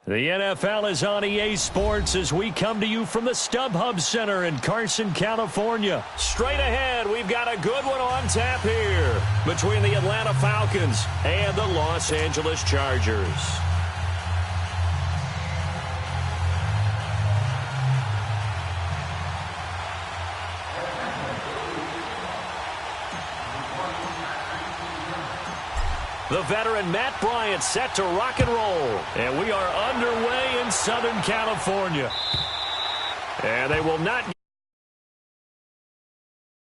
The NFL is on EA Sports as we come to you from the StubHub Center in Carson, California. Straight ahead, we've got a good one on tap here between the Atlanta Falcons and the Los Angeles Chargers. The veteran Matt Bryant set to rock and roll. And we are underway in Southern California. And they will not get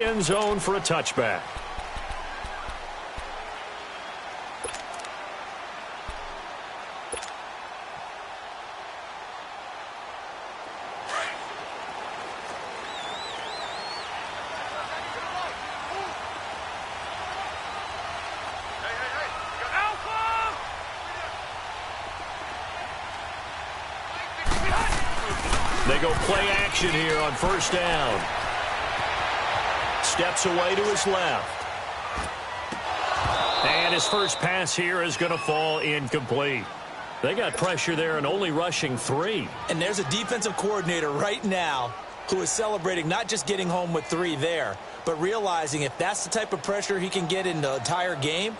end zone for a touchback. They go play action here on first down. Steps away to his left. And his first pass here is going to fall incomplete. They got pressure there and only rushing 3. And there's a defensive coordinator right now who is celebrating not just getting home with 3 there, but realizing if that's the type of pressure he can get in the entire game,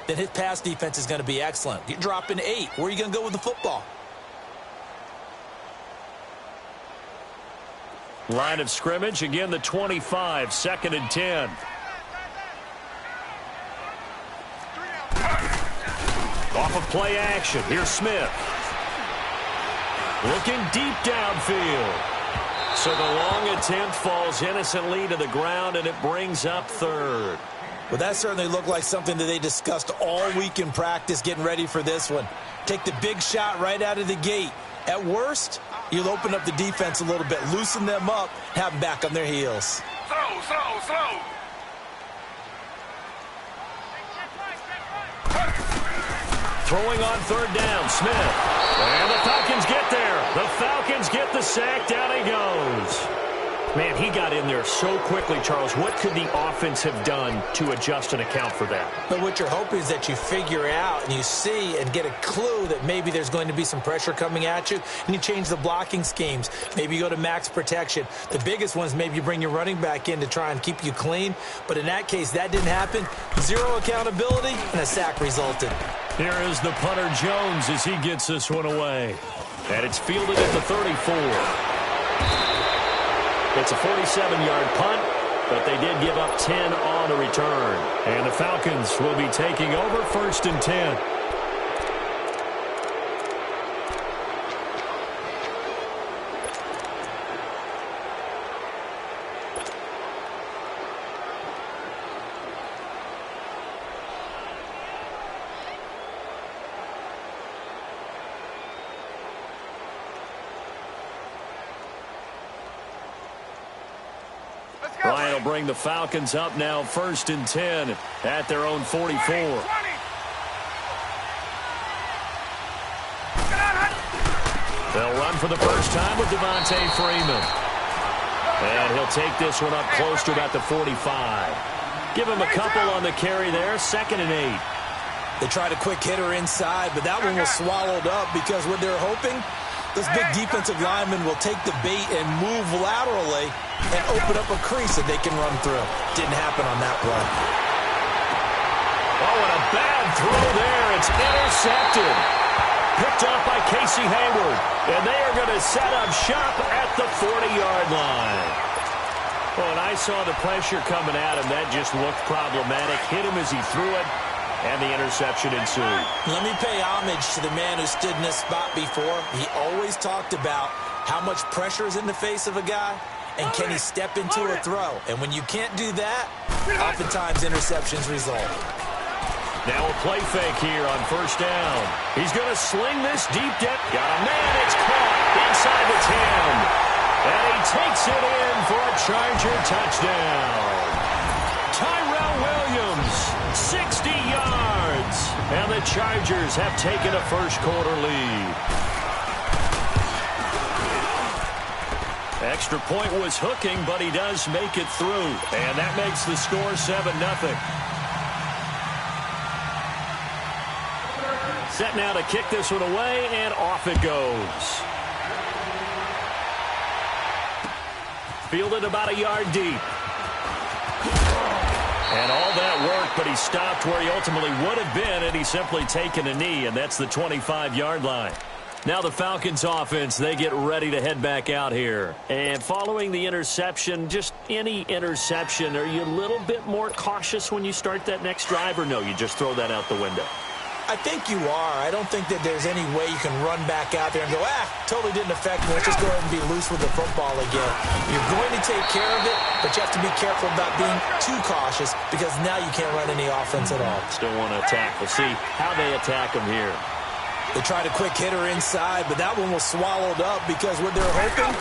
then his pass defense is going to be excellent. You're dropping 8. Where are you going to go with the football? Line of scrimmage, again the 25, 2nd and 10. Off of play action, here's Smith. Looking deep downfield. So the long attempt falls innocently to the ground, and it brings up 3rd. Well, that certainly looked like something that they discussed all week in practice getting ready for this one. Take the big shot right out of the gate. At worst, you'll open up the defense a little bit, loosen them up, have them back on their heels. Slow. Throwing on 3rd down, Smith. And the Falcons get there. The Falcons get the sack. Down he goes. Man, he got in there so quickly, Charles. What could the offense have done to adjust and account for that? But what you're hoping is that you figure out and you see and get a clue that maybe there's going to be some pressure coming at you, and you change the blocking schemes. Maybe you go to max protection. The biggest one is maybe you bring your running back in to try and keep you clean. But in that case, that didn't happen. 0 accountability, and a sack resulted. Here is the punter Jones as he gets this one away. And it's fielded at the 34. It's a 47-yard punt, but they did give up 10 on the return. And the Falcons will be taking over 1st and 10. Ryan will bring the Falcons up now 1st and 10 at their own 44. They'll run for the first time with Devontae Freeman. And he'll take this one up close to about the 45. Give him a couple on the carry there, 2nd and 8. They tried a quick hitter inside, but that one was swallowed up because what they're hoping, this big defensive lineman will take the bait and move laterally and open up a crease that they can run through. Didn't happen on that play. Oh, and a bad throw there. It's intercepted. Picked off by Casey Hayward. And they are going to set up shop at the 40-yard line. Oh, and I saw the pressure coming at him. That just looked problematic. Hit him as he threw it. And the interception ensued. Let me pay homage to the man who stood in this spot before. He always talked about how much pressure is in the face of a guy, and can he step into a throw. And when you can't do that, oftentimes interceptions result. Now a play fake here on 1st down. He's going to sling this deep down. Got a man. It's caught inside the 10. And he takes it in for a Charger touchdown. Tyrell Williams, 60 yards. And the Chargers have taken a first-quarter lead. Extra point was hooking, but he does make it through. And that makes the score 7-0. Set now to kick this one away, and off it goes. Fielded about a yard deep. And all that work, but he stopped where he ultimately would have been had he simply taken a knee, and that's the 25-yard line. Now the Falcons offense, they get ready to head back out here. And following the interception, just any interception, are you a little bit more cautious when you start that next drive, or no, you just throw that out the window? I think you are. I don't think that there's any way you can run back out there and go, totally didn't affect me. Let's just go ahead and be loose with the football again. You're going to take care of it, but you have to be careful about being too cautious because now you can't run any offense at all. Still want to attack. We'll see how they attack them here. They tried a quick hitter inside, but that one was swallowed up because what they're hoping,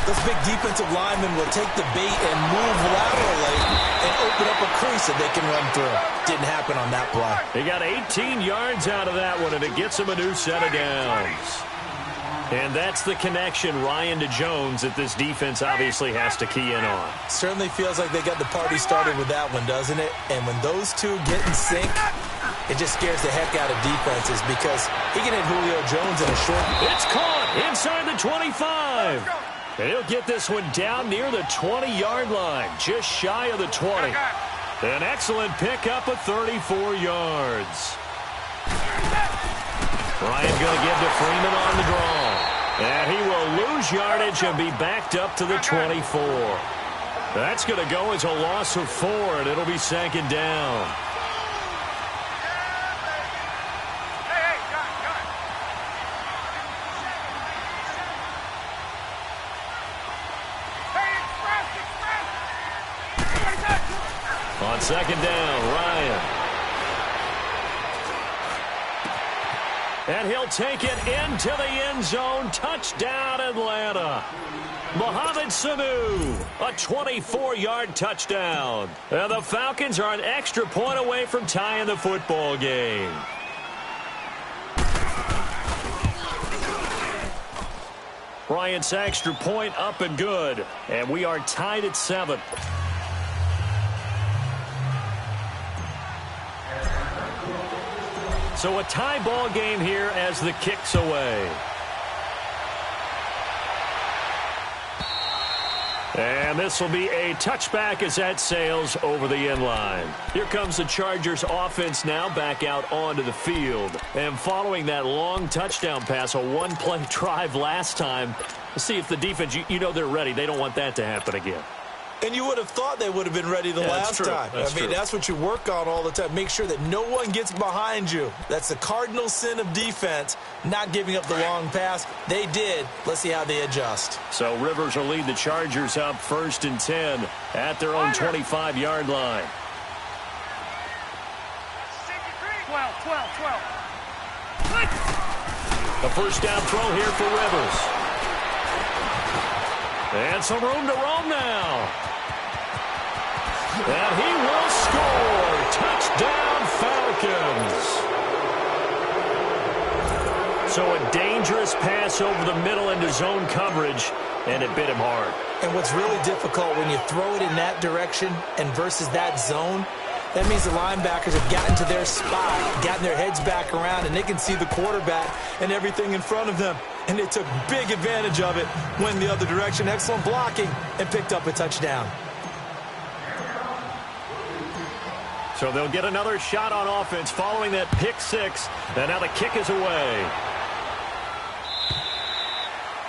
those big defensive linemen will take the bait and move laterally and open up a crease that they can run through. Didn't happen on that play. He got 18 yards out of that one, and it gets him a new set of downs. And that's the connection, Ryan to Jones, that this defense obviously has to key in on. Certainly feels like they got the party started with that one, doesn't it? And when those two get in sync, it just scares the heck out of defenses because he can hit Julio Jones in a short. It's caught inside the 25. And he'll get this one down near the 20-yard line, just shy of the 20. An excellent pickup of 34 yards. Ryan going to give to Freeman on the draw. And he will lose yardage and be backed up to the 24. That's going to go as a loss of 4, and it'll be second down. On second down, Ryan. And he'll take it into the end zone. Touchdown, Atlanta. Mohamed Sanu, a 24-yard touchdown. And the Falcons are an extra point away from tying the football game. Bryant's extra point up and good. And we are tied at 7. So a tie ball game here as the kick's away. And this will be a touchback as that sails over the end line. Here comes the Chargers offense now back out onto the field. And following that long touchdown pass, a one-play drive last time, we'll see if the defense, you know they're ready. They don't want that to happen again. And you would have thought they would have been ready the last time. I mean, that's what you work on all the time. Make sure that no one gets behind you. That's the cardinal sin of defense, not giving up the long pass. They did. Let's see how they adjust. So Rivers will lead the Chargers up 1st and 10 at their own 25-yard line. 12. A first down throw here for Rivers. And some room to roam now. And he will score. Touchdown, Falcons. So a dangerous pass over the middle into zone coverage, and it bit him hard. And what's really difficult when you throw it in that direction and versus that zone, that means the linebackers have gotten to their spot, gotten their heads back around, and they can see the quarterback and everything in front of them. And they took big advantage of it, went the other direction, excellent blocking, and picked up a touchdown. So they'll get another shot on offense following that pick six. And now the kick is away.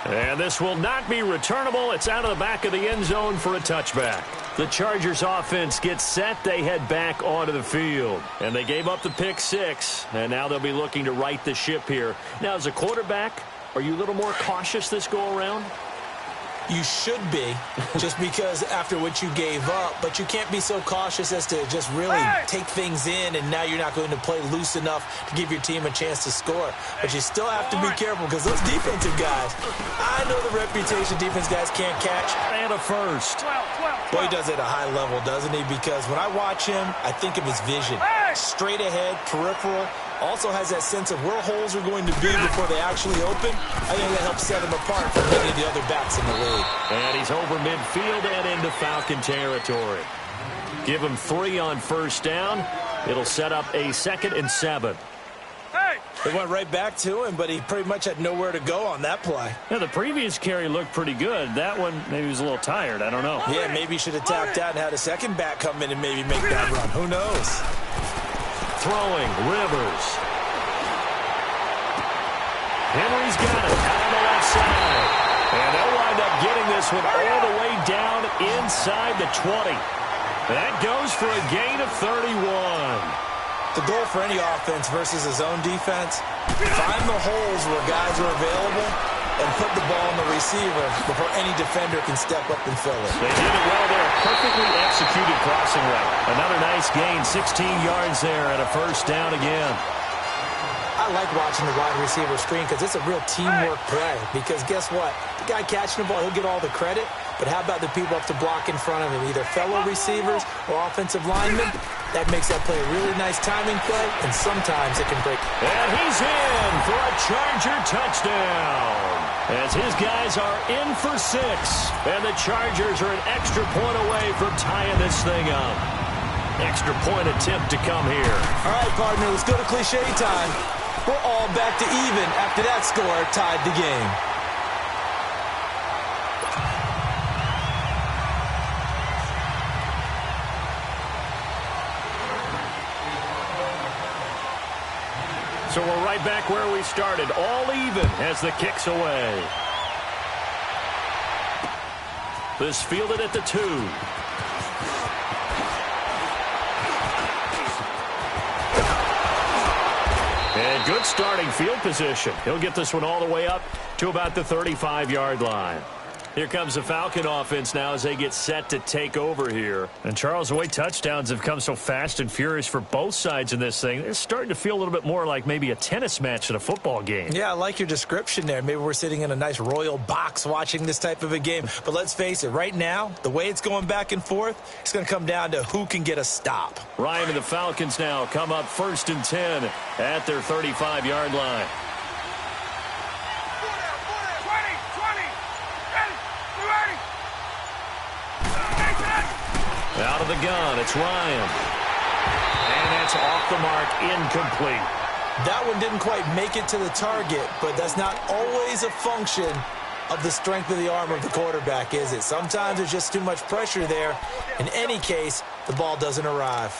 And this will not be returnable. It's out of the back of the end zone for a touchback. The Chargers offense gets set. They head back onto the field. And they gave up the pick six. And now they'll be looking to right the ship here. Now, as a quarterback, are you a little more cautious this go around? You should be, just because after what you gave up, but you can't be so cautious as to just really take things in, and now you're not going to play loose enough to give your team a chance to score. But you still have to be careful because those defensive guys, I know the reputation defense guys can't catch. And a first. Boy, he does it at a high level, doesn't he? Because when I watch him, I think of his vision. Straight ahead, peripheral. Also has that sense of where holes are going to be before they actually open. I think that helps set him apart from many of the other backs in the league. And he's over midfield and into Falcon territory. Give him 3 on first down. It'll set up a 2nd and 7. It went right back to him, but he pretty much had nowhere to go on that play. Yeah, the previous carry looked pretty good. That one, maybe he was a little tired. I don't know. Yeah, maybe he should have tapped out and had a second back come in and maybe make that run. Who knows? Throwing, Rivers. Henry's got it out on the left side. And they'll wind up getting this one all the way down inside the 20. That goes for a gain of 31. The goal for any offense versus his own defense, find the holes where guys are available and put the ball on the receiver before any defender can step up and fill it. They did it well there. Perfectly executed crossing route. Another nice gain, 16 yards there and a first down again. I like watching the wide receiver screen because it's a real teamwork play. Because guess what? The guy catching the ball, he'll get all the credit. But how about the people up to block in front of him, either fellow receivers or offensive linemen? That makes that play a really nice timing play, and sometimes it can break. And he's in for a Charger touchdown. As his guys are in for 6. And the Chargers are an extra point away from tying this thing up. Extra point attempt to come here. All right, partner, let's go to cliche time. We're all back to even after that score tied the game. So we're right back where we started, all even as the kick's away. This fielded at the 2. And good starting field position. He'll get this one all the way up to about the 35-yard line. Here comes the Falcon offense now as they get set to take over here. And, Charles, the way touchdowns have come so fast and furious for both sides in this thing, it's starting to feel a little bit more like maybe a tennis match in a football game. Yeah, I like your description there. Maybe we're sitting in a nice royal box watching this type of a game. But let's face it, right now, the way it's going back and forth, it's going to come down to who can get a stop. Ryan and the Falcons now come up 1st and 10 at their 35-yard line. Out of the gun, it's Ryan. And that's off the mark, incomplete. That one didn't quite make it to the target, but that's not always a function of the strength of the arm of the quarterback, is it? Sometimes there's just too much pressure there. In any case, the ball doesn't arrive.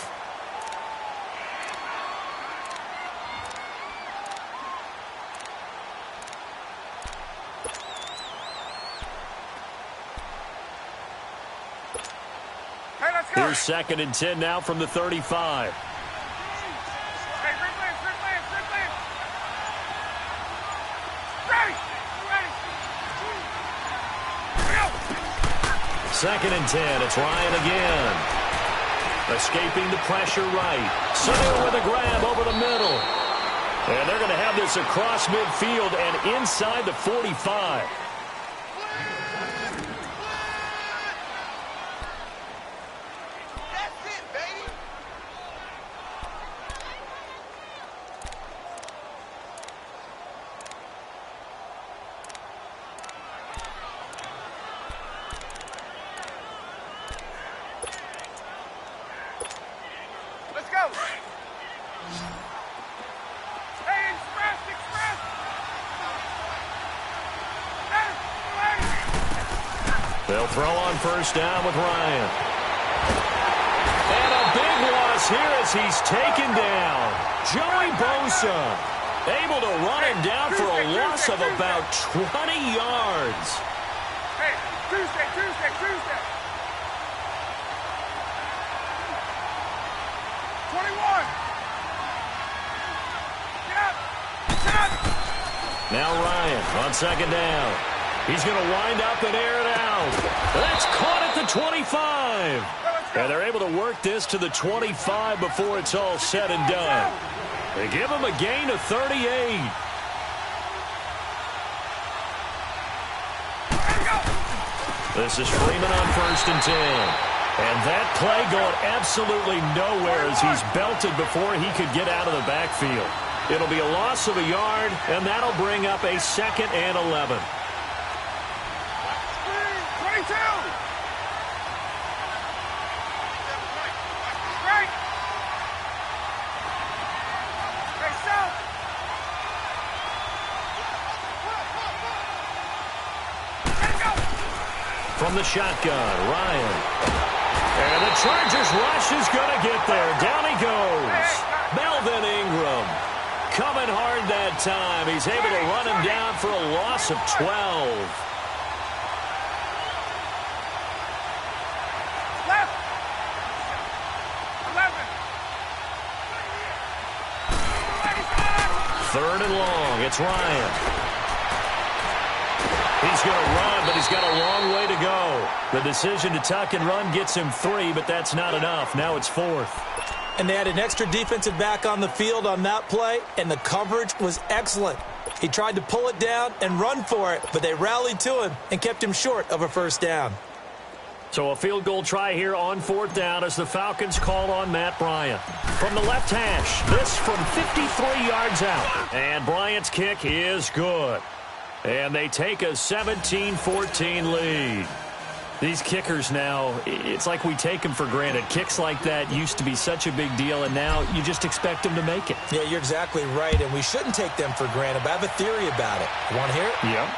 Here's 2nd and 10 now from the 35. Second and 10, it's Ryan again. Escaping the pressure right. Sutter with a grab over the middle. And they're going to have this across midfield and inside the 45. They'll throw on 1st down with Ryan. And a big loss here as he's taken down. Joey Bosa able to run him down for a loss of about 20 yards. Hey, Tuesday. 21. Get up. Now Ryan on 2nd down. He's going to wind up and air it out. That's caught at the 25. And they're able to work this to the 25 before it's all said and done. They give him a gain of 38. This is Freeman on 1st and 10. And that play going absolutely nowhere as he's belted before he could get out of the backfield. It'll be a loss of a yard, and that'll bring up a 2nd and 11. 22. Right. Hey, south. From the shotgun, Ryan. And the Chargers rush is going to get there. Down he goes. Melvin Ingram coming hard that time. He's able to run him down for a loss of 12. Left. 11. Third and long. It's Ryan. He's going to run, but he's got a long way to go. The decision to tuck and run gets him 3, but that's not enough. Now it's 4th. And they had an extra defensive back on the field on that play, and the coverage was excellent. He tried to pull it down and run for it, but they rallied to him and kept him short of a first down. So a field goal try here on 4th down as the Falcons call on Matt Bryant. From the left hash, this from 53 yards out. And Bryant's kick is good. And they take a 17-14 lead. These kickers now, it's like we take them for granted. Kicks like that used to be such a big deal, and now you just expect them to make it. Yeah, you're exactly right, and we shouldn't take them for granted, but I have a theory about it. You want to hear it? Yeah.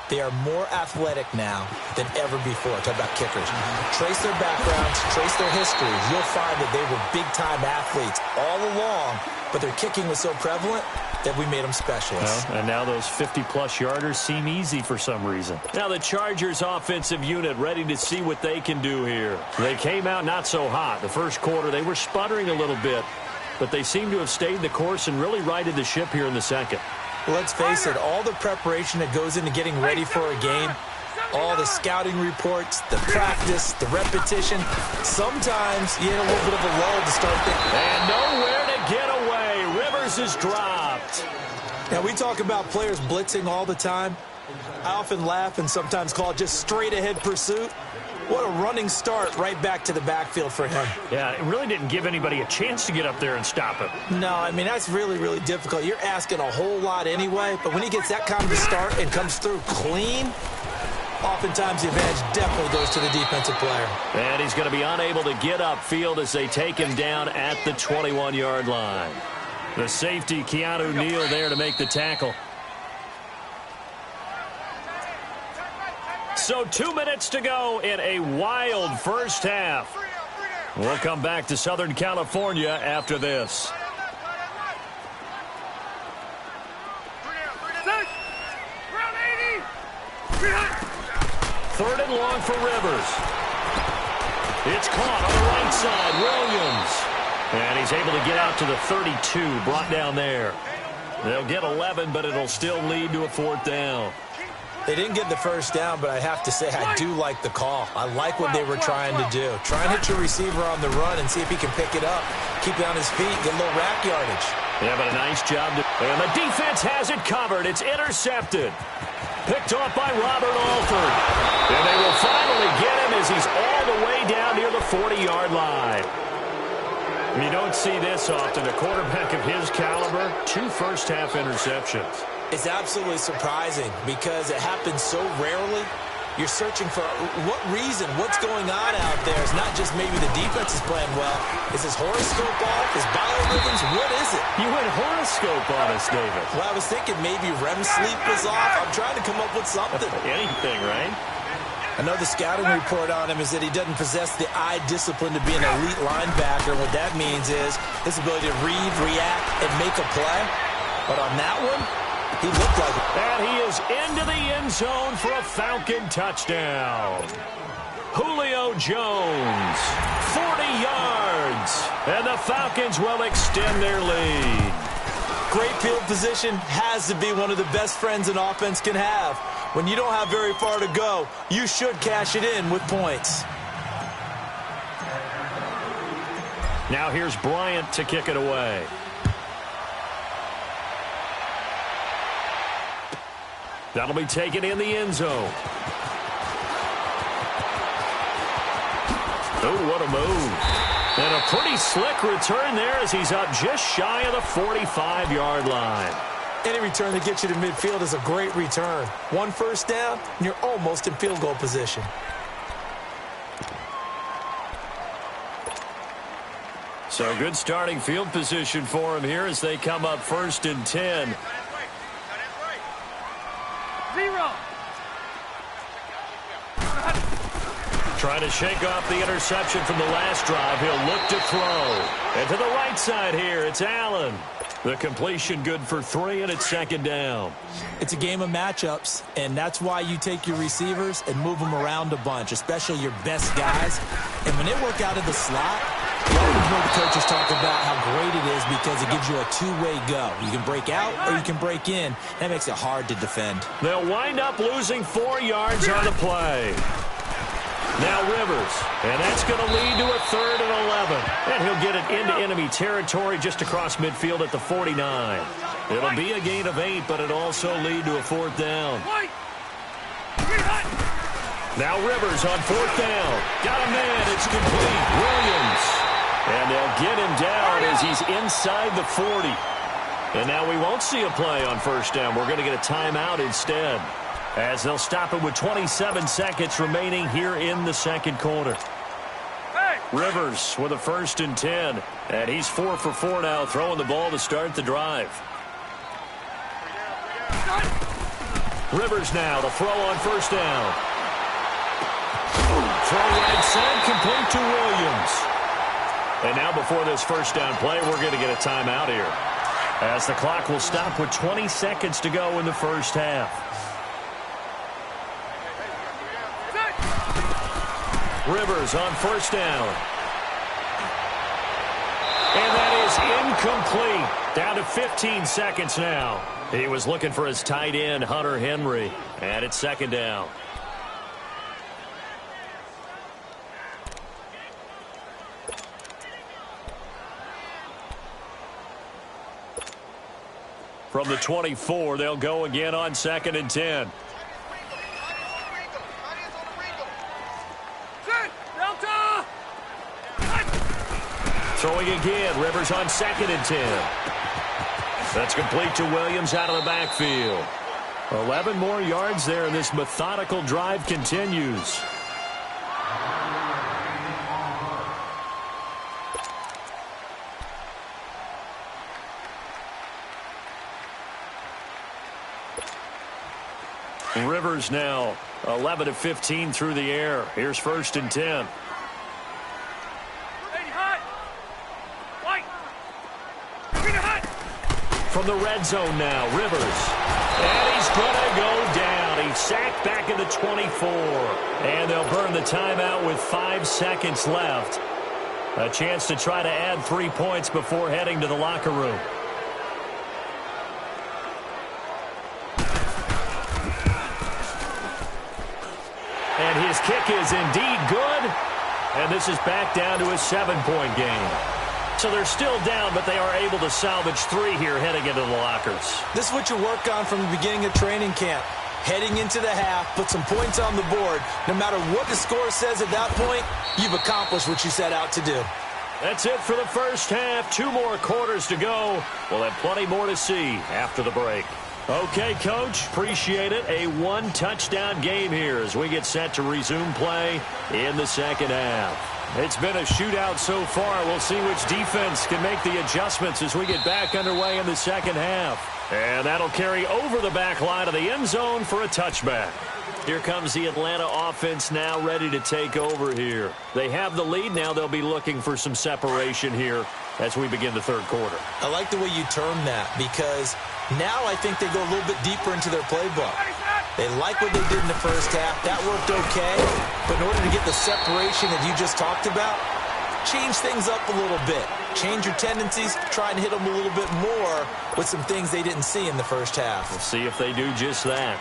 They are more athletic now than ever before. Talk about kickers. Trace their backgrounds, trace their history. You'll find that they were big-time athletes all along, but their kicking was so prevalent that we made them specialists. Well, and now those 50-plus yarders seem easy for some reason. Now the Chargers offensive unit ready to see what they can do here. They came out not so hot. The first quarter, they were sputtering a little bit, but they seem to have stayed the course and really righted the ship here in the second. Let's face it, all the preparation that goes into getting ready for a game, all the scouting reports, the practice, the repetition, sometimes you hit a little bit of a lull to start thinking. And nowhere to get away. Rivers is dropped. Now, we talk about players blitzing all the time. I often laugh and sometimes call it just straight-ahead pursuit. What a running start right back to the backfield for him. Yeah, it really didn't give anybody a chance to get up there and stop him. No, I mean, that's really, really difficult. You're asking a whole lot anyway, but when he gets that kind of a start and comes through clean, oftentimes the advantage definitely goes to the defensive player. And he's going to be unable to get upfield as they take him down at the 21-yard line. The safety, Keanu Neal, there to make the tackle. So 2 minutes to go in a wild first half. We'll come back to Southern California after this. Third and long for Rivers. It's caught on the right side. Williams. And he's able to get out to the 32, brought down there. They'll get 11, but it'll still lead to a 4th down. They didn't get the first down, but I have to say I do like the call. I like what they were trying to do. Try and hit your receiver on the run and see if he can pick it up, keep it on his feet, get a little rack yardage. Yeah, but a nice job. And the defense has it covered. It's intercepted. Picked off by Robert Alford. And they will finally get him as he's all the way down near the 40-yard line. You don't see this often. A quarterback of his caliber, 2 first-half interceptions. It's absolutely surprising because it happens so rarely. You're searching for what reason, what's going on out there. It's not just maybe the defense is playing well. Is his horoscope off? Is biorhythms? What is it? You went horoscope on us, David. Well, I was thinking maybe REM sleep was off. I'm trying to come up with something. Anything, right? I know the scouting report on him is that he doesn't possess the eye discipline to be an elite linebacker. What that means is his ability to read, react, and make a play. But on that one, he looked like it. And he is into the end zone for a Falcon touchdown. Julio Jones, 40 yards. And the Falcons will extend their lead. Great field position has to be one of the best friends an offense can have. When you don't have very far to go, you should cash it in with points. Now here's Bryant to kick it away. That'll be taken in the end zone. Oh, what a move. And a pretty slick return there as he's up just shy of the 45-yard line. Any return that gets you to midfield is a great return. 1 first down, and you're almost in field goal position. So good starting field position for him here as they come up 1st and 10. 0. Trying to shake off the interception from the last drive. He'll look to throw. And to the right side here, it's Allen. The completion good for 3, and it's second down. It's a game of matchups, and that's why you take your receivers and move them around a bunch, especially your best guys. And when they work out of the slot, you always know the coaches talk about how great it is because it gives you a two-way go. You can break out or you can break in. That makes it hard to defend. They'll wind up losing 4 yards on the play. Now Rivers, and that's going to lead to a 3rd and 11. And he'll get it into enemy territory just across midfield at the 49. It'll be a gain of 8, but it'll also lead to a 4th down. Now Rivers on 4th down. Got a man, it's complete. Williams. And they'll get him down as he's inside the 40. And now we won't see a play on 1st down. We're going to get a timeout instead, as they'll stop it with 27 seconds remaining here in the second quarter. Rivers with a 1st and 10. And he's 4 for 4 now, throwing the ball to start the drive. Rivers now to throw on 1st down. Throw right side, complete to Williams. And now before this 1st down play, we're going to get a timeout here, as the clock will stop with 20 seconds to go in the first half. Rivers on 1st down. And that is incomplete. Down to 15 seconds now. He was looking for his tight end, Hunter Henry. And it's 2nd down. From the 24, they'll go again on 2nd and 10. Throwing again, Rivers on 2nd and 10. That's complete to Williams out of the backfield. 11 more yards there, and this methodical drive continues. Rivers now 11 of 15 through the air. Here's 1st and 10. From the red zone now, Rivers. And he's going to go down. He's sacked back at the 24. And they'll burn the timeout with 5 seconds left. A chance to try to add 3 points before heading to the locker room. And his kick is indeed good. And this is back down to a 7-point game. So they're still down, but they are able to salvage 3 here heading into the lockers. This is what you work on from the beginning of training camp. Heading into the half, put some points on the board. No matter what the score says at that point, you've accomplished what you set out to do. That's it for the first half. 2 more quarters to go. We'll have plenty more to see after the break. Okay, Coach, appreciate it. A 1-touchdown game here as we get set to resume play in the second half. It's been a shootout so far. We'll see which defense can make the adjustments as we get back underway in the second half. And that'll carry over the back line of the end zone for a touchback. Here comes the Atlanta offense now ready to take over here. They have the lead now. They'll be looking for some separation here as we begin the third quarter. I like the way you term that because now I think they go a little bit deeper into their playbook. They like what they did in the first half. That worked okay. But in order to get the separation that you just talked about, change things up a little bit. Change your tendencies. Try and hit them a little bit more with some things they didn't see in the first half. We'll see if they do just that.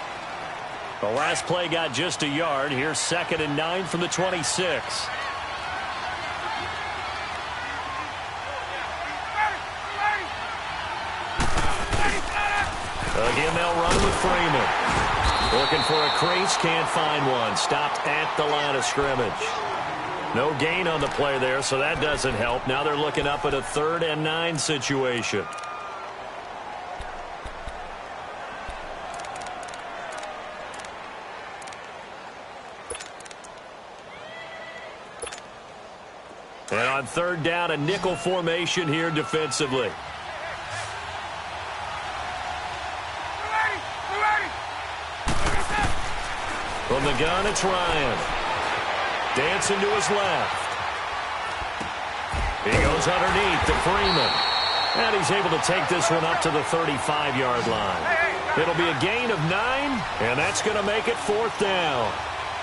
The last play got just a yard. Here's 2nd and 9 from the 26. Again, they'll run with Freeman. Looking for a crease, can't find one. Stopped at the line of scrimmage. No gain on the play there, so that doesn't help. Now they're looking up at a 3rd and 9 situation. And on 3rd down, a nickel formation here defensively. From the gun, it's Ryan. dancing to his left. He goes underneath to Freeman. And he's able to take this one up to the 35-yard line. It'll be a gain of 9, and that's going to make it 4th down.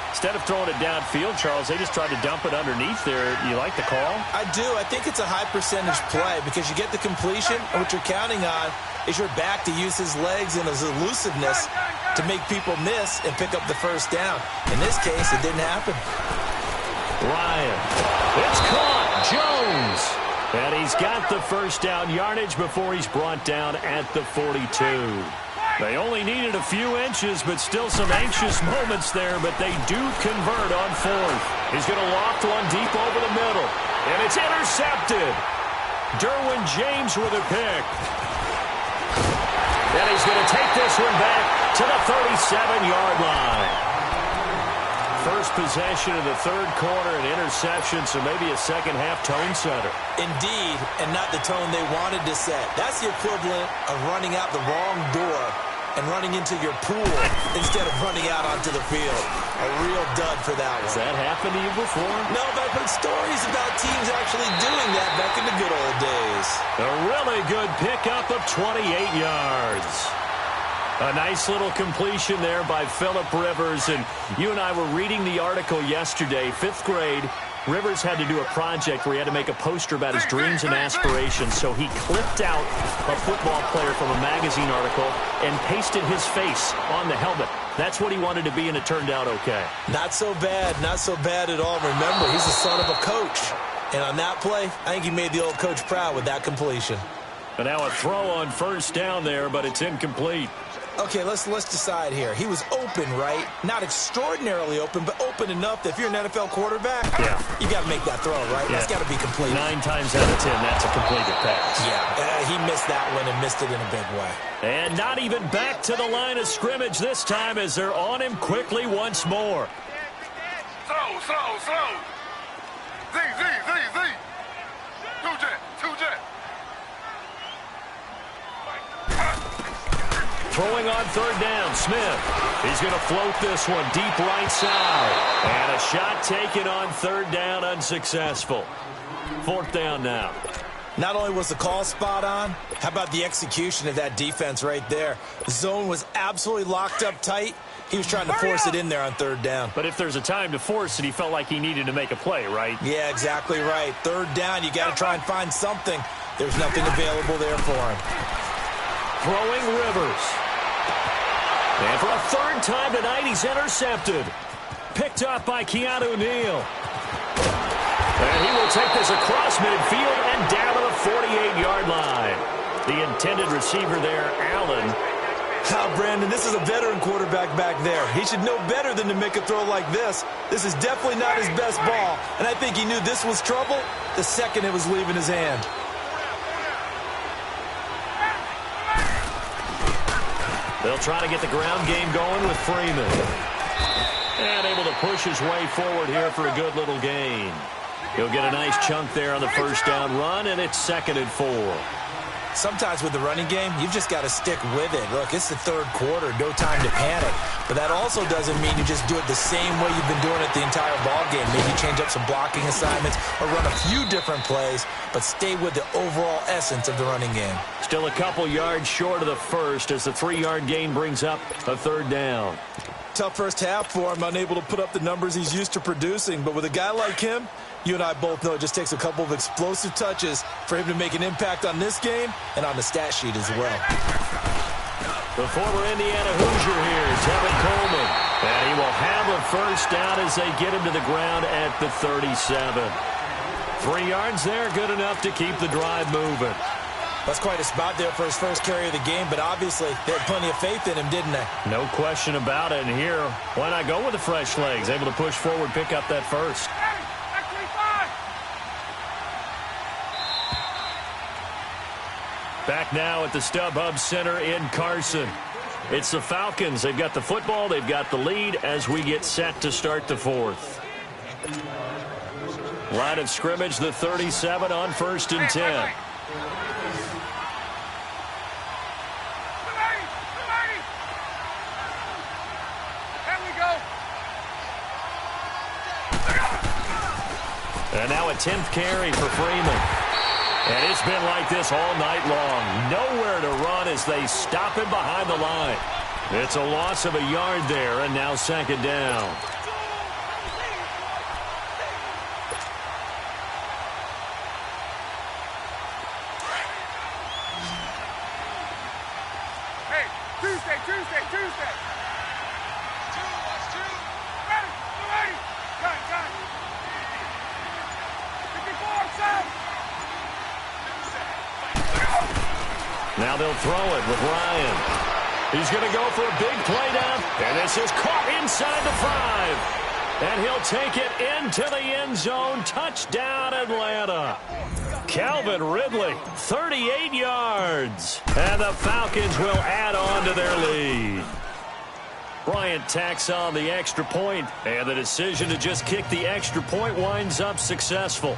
Instead of throwing it downfield, Charles, they just tried to dump it underneath there. You like the call? I do. I think it's a high-percentage play because you get the completion, and what you're counting on is your back to use his legs and his elusiveness to make people miss and pick up the first down. In this case, it didn't happen. Ryan. It's caught. Jones. And he's got the first down yardage before he's brought down at the 42. They only needed a few inches, but still some anxious moments there, but they do convert on 4th. He's going to loft one deep over the middle, and it's intercepted. Derwin James with a pick. And he's going to take this one back to the 37-yard line. First possession of the 3rd quarter, an interception, so maybe a second-half tone setter. Indeed, and not the tone they wanted to set. That's the equivalent of running out the wrong door and running into your pool instead of running out onto the field. A real dud for that one. Has that happened to you before? No, but I've heard stories about teams actually doing that back in the good old days. A really good pickup of 28 yards. A nice little completion there by Phillip Rivers. And you and I were reading the article yesterday, 5th grade. Rivers had to do a project where he had to make a poster about his dreams and aspirations. So he clipped out a football player from a magazine article and pasted his face on the helmet. That's what he wanted to be, and it turned out okay. Not so bad. Not so bad at all. Remember, he's the son of a coach. And on that play, I think he made the old coach proud with that completion. And now a throw on first down there, but it's incomplete. Okay, let's decide here. He was open, right? Not extraordinarily open, but open enough that if you're an NFL quarterback, you got to make that throw, right? Yeah. That's got to be complete. 9 times out of 10, that's a completed pass. Yeah, he missed that one and missed it in a big way. And not even back to the line of scrimmage this time as they're on him quickly once more. Slow. Z. Two jet. Throwing on 3rd down, Smith. He's going to float this one deep right side. And a shot taken on 3rd down, unsuccessful. 4th down now. Not only was the call spot on, how about the execution of that defense right there? The zone was absolutely locked up tight. He was trying to force it in there on 3rd down. But if there's a time to force it, he felt like he needed to make a play, right? Yeah, exactly right. 3rd down, you got to try and find something. There's nothing available there for him. Throwing Rivers. And for a 3rd time tonight, he's intercepted. Picked up by Keanu Neal. And he will take this across midfield and down to the 48-yard line. The intended receiver there, Allen. Brandon, this is a veteran quarterback back there. He should know better than to make a throw like this. This is definitely not his best ball. And I think he knew this was trouble the second it was leaving his hand. They'll try to get the ground game going with Freeman. And able to push his way forward here for a good little gain. He'll get a nice chunk there on the first down run, and it's 2nd and 4. Sometimes with the running game, you've just got to stick with it. Look, it's the 3rd quarter, no time to panic. But that also doesn't mean you just do it the same way you've been doing it the entire ball game. Maybe change up some blocking assignments or run a few different plays, but stay with the overall essence of the running game. Still a couple yards short of the first as the 3-yard gain brings up a 3rd down. Tough first half for him, unable to put up the numbers he's used to producing. But with a guy like him, you and I both know it just takes a couple of explosive touches for him to make an impact on this game and on the stat sheet as well. The former Indiana Hoosier here, Tevin Coleman. And he will have a first down as they get him to the ground at the 37. 3 yards there, good enough to keep the drive moving. That's quite a spot there for his first carry of the game, but obviously they had plenty of faith in him, didn't they? No question about it. And here, why not go with the fresh legs? Able to push forward, pick up that first. Back now at the StubHub Center in Carson. It's the Falcons. They've got the football. They've got the lead as we get set to start the 4th. Line of scrimmage, the 37 on 1st and 10. There we go. And now a 10th carry for Freeman. And it's been like this all night long. Nowhere to run as they stop him behind the line. It's a loss of a yard there, and now second down. Hey, Tuesday. Ready. Gun. 54, son. Now they'll throw it with Ryan. He's going to go for a big play down, and this is caught inside the 5. And he'll take it into the end zone. Touchdown, Atlanta. Calvin Ridley, 38 yards. And the Falcons will add on to their lead. Bryant tacks on the extra point, and the decision to just kick the extra point winds up successful.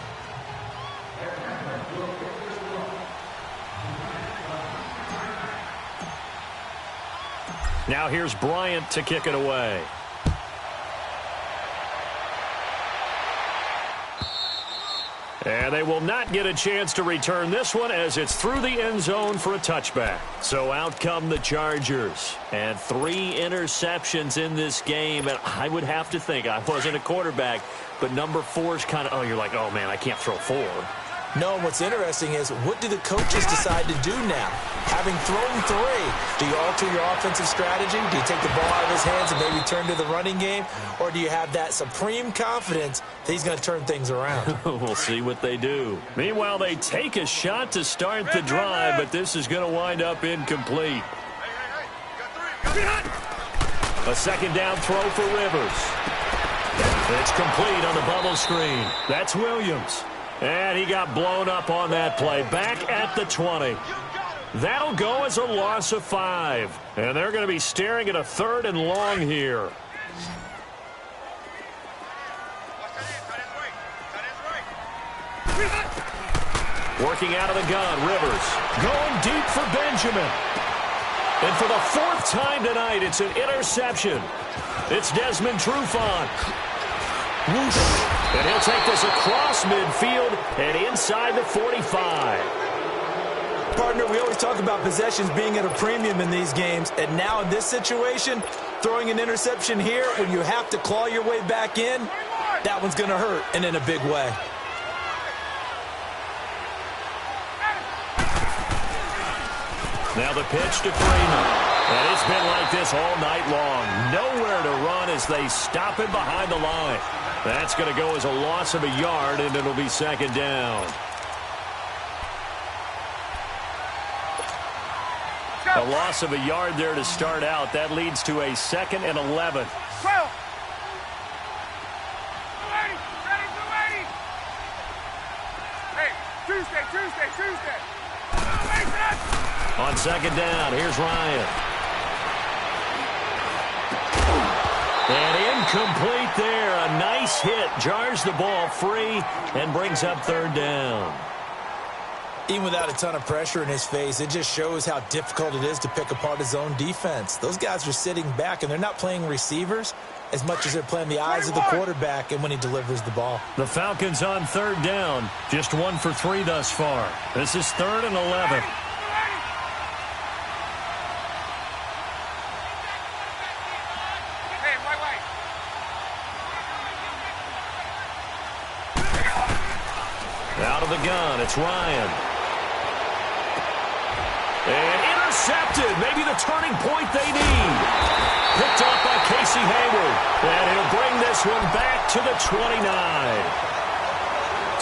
Now here's Bryant to kick it away. And they will not get a chance to return this one as it's through the end zone for a touchback. So out come the Chargers. And 3 interceptions in this game. And I would have to think, I wasn't a quarterback, but number 4 is kind of, oh, you're like, oh, man, I can't throw 4. No, and what's interesting is, what do the coaches decide to do now? Having thrown 3, do you alter your offensive strategy? Do you take the ball out of his hands and maybe turn to the running game? Or do you have that supreme confidence that he's going to turn things around? We'll see what they do. Meanwhile, they take a shot to start the drive, but this is going to wind up incomplete. A second down throw for Rivers. It's complete on the bubble screen. That's Williams. And he got blown up on that play. Back at the 20. That'll go as a loss of 5. And they're going to be staring at a 3rd and long here. Working out of the gun, Rivers. Going deep for Benjamin. And for the 4th time tonight, it's an interception. It's Desmond Trufant. Whoosh. And he'll take this across midfield and inside the 45. Partner, we always talk about possessions being at a premium in these games. And now in this situation, throwing an interception here when you have to claw your way back in, that one's going to hurt, and in a big way. Now the pitch to Freeman. And it's been like this all night long. Nowhere to run as they stop him behind the line. That's going to go as a loss of a yard, and it'll be second down. A loss of a yard there to start out. That leads to a 2nd and 11. 12. Hey, Tuesday. On second down, here's Ryan. And incomplete there. A nice hit. Jars the ball free and brings up 3rd down. Even without a ton of pressure in his face, it just shows how difficult it is to pick apart his own defense. Those guys are sitting back, and they're not playing receivers as much as they're playing the eyes of the quarterback and when he delivers the ball. The Falcons on 3rd down. Just 1 for 3 thus far. This is 3rd and 11. Out of the gun, it's Ryan. And intercepted. Maybe the turning point they need. Picked off by Casey Hayward. And he'll bring this one back to the 29.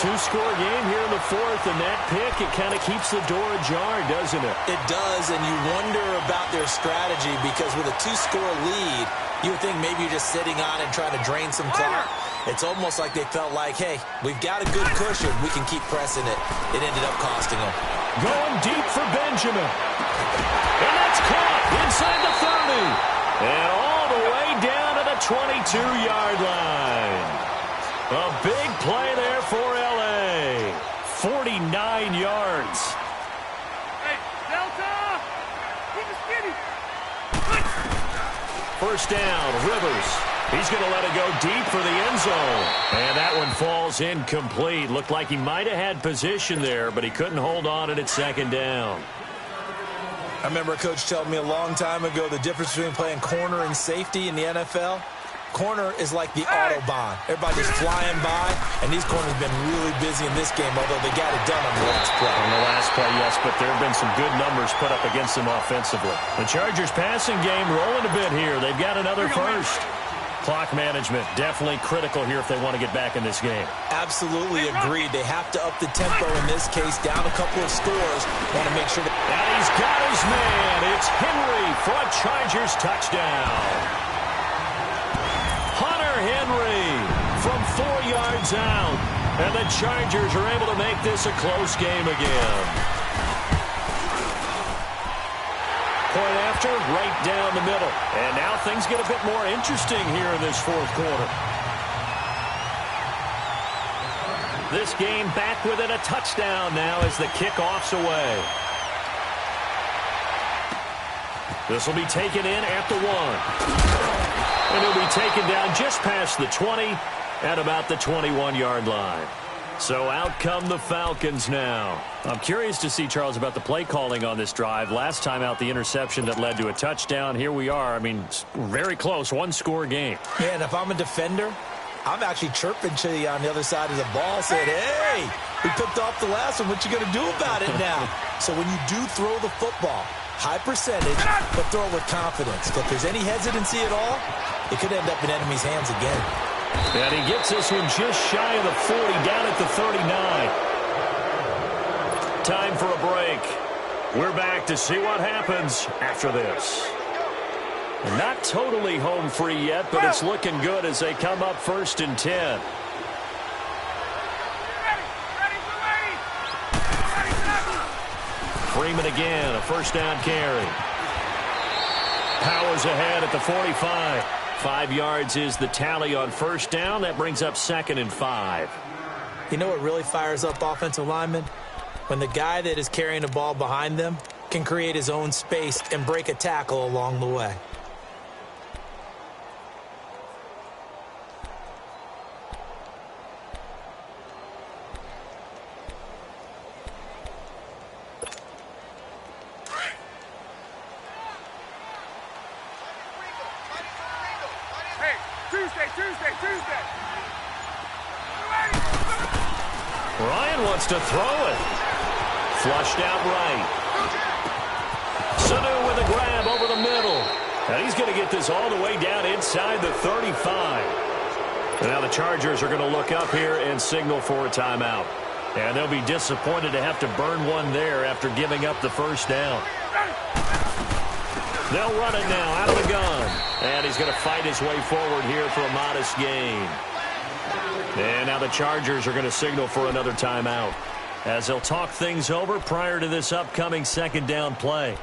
2-score game here in the 4th, and that pick, it kind of keeps the door ajar, doesn't it? It does, and you wonder about their strategy because with a 2-score lead, you would think maybe you're just sitting on it and trying to drain some clock. It's almost like they felt like, hey, we've got a good cushion. We can keep pressing it. It ended up costing them. Going deep for Benjamin. And that's caught inside the 30. And all the way down to the 22-yard line. A big play there for L.A. 49 yards. Hey, Delta! Keep it skinny. First down, Rivers. He's going to let it go deep for the end zone. And that one falls ball's incomplete. Looked like he might have had position there, but he couldn't hold on at second down. I remember a coach telling me a long time ago the difference between playing corner and safety in the NFL. Corner is like the Autobahn. Everybody's flying by, and these corners have been really busy in this game, although they got it done on the last play. On the last play, yes, but there have been some good numbers put up against them offensively. The Chargers passing game rolling a bit here. They've got another first. Clock management, definitely critical here if they want to get back in this game. Absolutely agreed. They have to up the tempo in this case, down a couple of scores. Want to make sure that... And he's got his man. It's Henry for a Chargers touchdown. Hunter Henry from 4 yards out. And the Chargers are able to make this a close game again. Point after, right down the middle. And now things get a bit more interesting here in this fourth quarter. This game back within a touchdown now as the kickoff's away. This will be taken in at the 1. And it'll be taken down just past the 20 at about the 21-yard line. So out come the Falcons now. I'm curious to see, Charles, about the play calling on this drive. Last time out, the interception that led to a touchdown. Here we are. I mean, very close, one-score game. Yeah, and if I'm a defender, I'm actually chirping to you on the other side of the ball, saying, hey, we picked off the last one. What you going to do about it now? So when you do throw the football, high percentage, but throw it with confidence. If there's any hesitancy at all, it could end up in enemy's hands again. And he gets this one just shy of the 40, down at the 39. Time for a break. We're back to see what happens after this. Not totally home free yet, but it's looking good as they come up 1st and 10. Freeman again, a first down carry. Powers ahead at the 45. 5 yards is the tally on first down. That brings up 2nd and 5. You know what really fires up offensive linemen? When the guy that is carrying the ball behind them can create his own space and break a tackle along the way. Tuesday. Ryan wants to throw it. Flushed out right. Sanu with a grab over the middle. And he's going to get this all the way down inside the 35. And now the Chargers are going to look up here and signal for a timeout. And they'll be disappointed to have to burn one there after giving up the first down. They'll run it now out of the gun. And he's going to fight his way forward here for a modest gain. And now the Chargers are going to signal for another timeout as they'll talk things over prior to this upcoming second down play.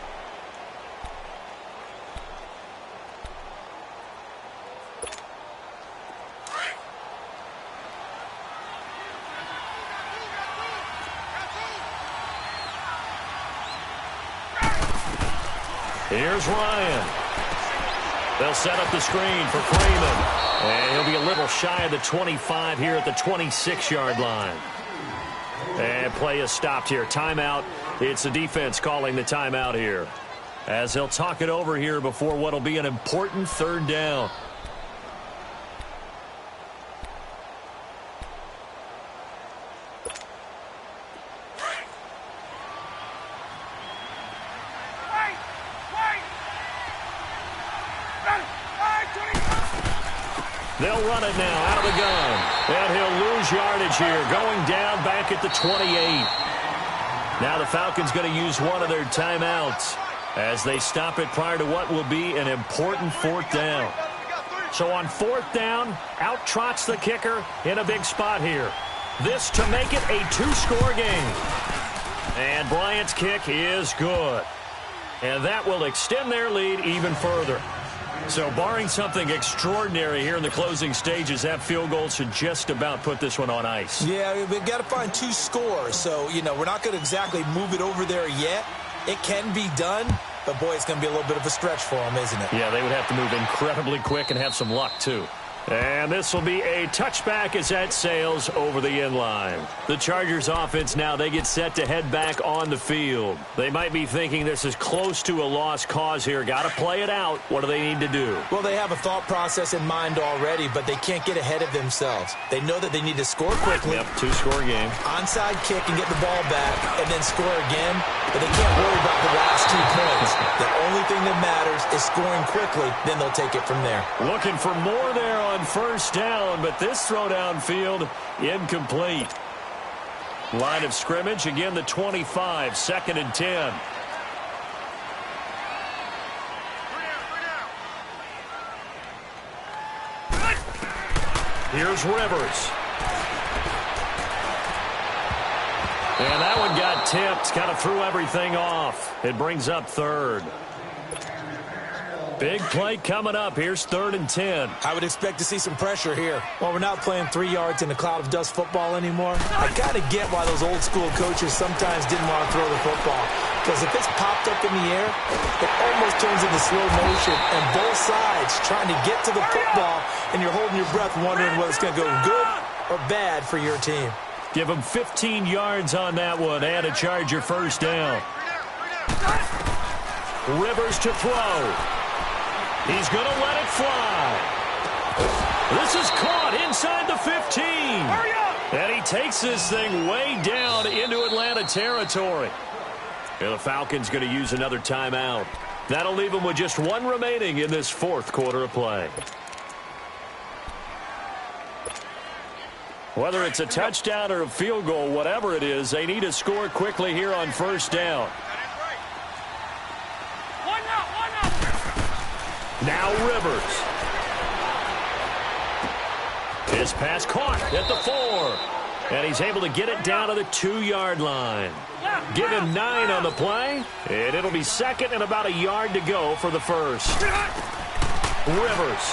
Here's Ryan. They'll set up the screen for Freeman. And he'll be a little shy of the 25 here at the 26-yard line. And play is stopped here. Timeout. It's the defense calling the timeout here, as they'll talk it over here before what will be an important third down. They'll run it now out of the gun. And he'll lose yardage here, going down back at the 28. Now the Falcons going to use one of their timeouts as they stop it prior to what will be an important fourth down. So on fourth down, out trots the kicker in a big spot here. This to make it a two-score game. And Bryant's kick is good. And that will extend their lead even further. So barring something extraordinary here in the closing stages, that field goal should just about put this one on ice. Yeah, we've got to find two scores. So, you know, we're not going to exactly move it over there yet. It can be done, but, boy, it's going to be a little bit of a stretch for them, isn't it? Yeah, they would have to move incredibly quick and have some luck, too. And this will be a touchback as that sails over the end line. The Chargers offense now, they get set to head back on the field. They might be thinking this is close to a lost cause here. Got to play it out. What do they need to do? Well, they have a thought process in mind already, but they can't get ahead of themselves. They know that they need to score quickly. Yep, two-score game. Onside kick and get the ball back and then score again, but they can't worry about the last 2 points. The only thing that matters is scoring quickly, then they'll take it from there. Looking for more there on first down, but this throw downfield incomplete. Line of scrimmage, again the 25, 2nd and 10. Here's Rivers. And that one got tipped, kind of threw everything off. It brings up 3rd. Big play coming up. Here's 3rd and 10. I would expect to see some pressure here. Well, we're not playing 3 yards in a cloud of dust football anymore. I got to get why those old school coaches sometimes didn't want to throw the football. Because if it's popped up in the air, it almost turns into slow motion. And both sides trying to get to the football, and you're holding your breath wondering whether it's going to go good or bad for your team. Give them 15 yards on that one and a Charger first down. Rivers to throw. He's going to let it fly. This is caught inside the 15. And he takes this thing way down into Atlanta territory. And the Falcons going to use another timeout. That'll leave them with just 1 remaining in this 4th quarter of play. Whether it's a touchdown or a field goal, whatever it is, they need to score quickly here on first down. Now Rivers. His pass caught at the 4. And he's able to get it down to the 2-yard line. Give him 9 on the play. And it'll be 2nd and about a yard to go for the first. Rivers.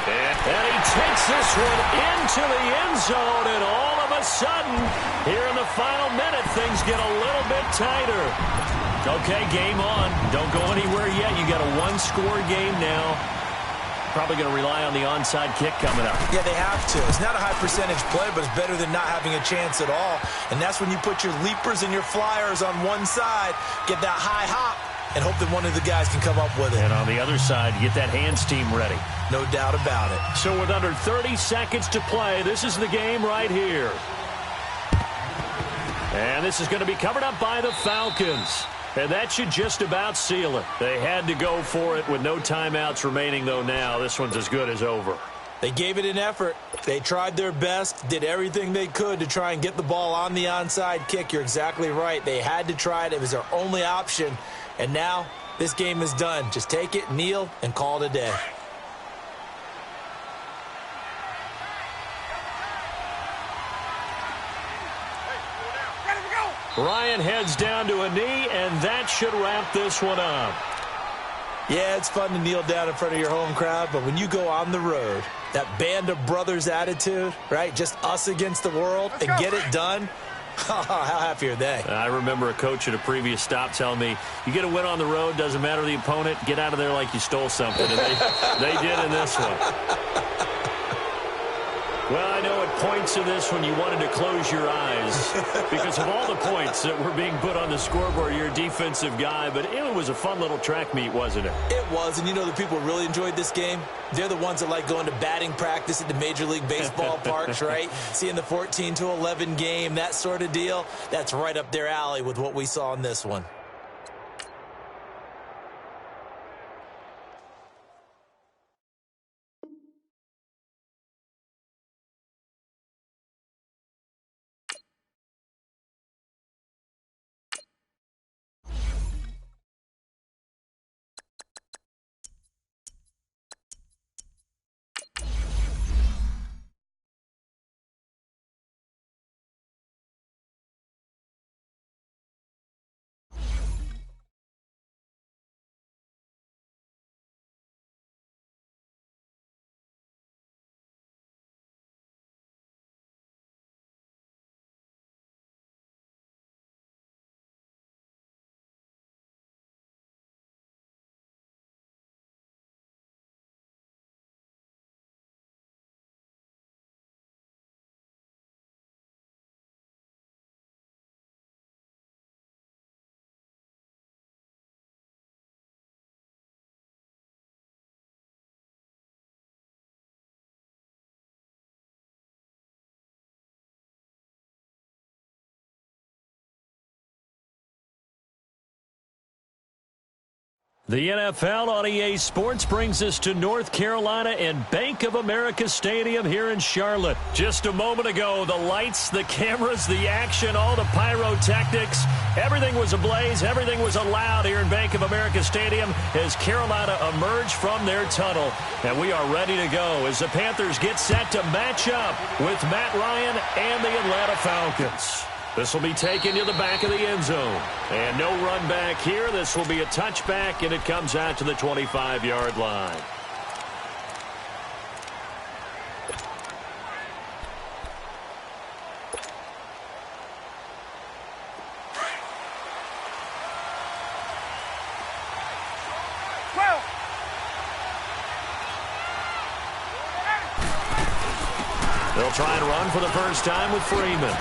And he takes this one into the end zone. And all of a sudden, here in the final minute, things get a little bit tighter. Okay, game on. Don't go anywhere yet. You got a 1-score game now. Probably going to rely on the onside kick coming up. Yeah, they have to. It's not a high percentage play, but it's better than not having a chance at all. And that's when you put your leapers and your flyers on one side, get that high hop, and hope that one of the guys can come up with it. And on the other side, get that hands team ready. No doubt about it. So with under 30 seconds to play, this is the game right here. And this is going to be covered up by the Falcons. And that should just about seal it. They had to go for it with no timeouts remaining, though, now. This one's as good as over. They gave it an effort. They tried their best, did everything they could to try and get the ball on the onside kick. You're exactly right. They had to try it. It was their only option. And now this game is done. Just take it, kneel, and call it a day. Ryan heads down to a knee, and that should wrap this one up. Yeah, it's fun to kneel down in front of your home crowd, but when you go on the road, that band of brothers attitude, right? Just us against the world and get it done. How happy are they? I remember a coach at a previous stop telling me, you get a win on the road, doesn't matter the opponent, get out of there like you stole something. And they did in this one. Well, I know at points in this one you wanted to close your eyes because of all the points that were being put on the scoreboard. You're a defensive guy, but it was a fun little track meet, wasn't it? It was, and you know the people really enjoyed this game? They're the ones that like going to batting practice at the Major League Baseball parks, right? Seeing the 14-11 game, that sort of deal. That's right up their alley with what we saw in this one. The NFL on EA Sports brings us to North Carolina and Bank of America Stadium here in Charlotte. Just a moment ago, the lights, the cameras, the action, all the pyrotechnics, everything was ablaze, everything was allowed here in Bank of America Stadium as Carolina emerged from their tunnel. And we are ready to go as the Panthers get set to match up with Matt Ryan and the Atlanta Falcons. This will be taken to the back of the end zone. And no run back here. This will be a touchback, and it comes out to the 25-yard line. They'll try and run for the first time with Freeman.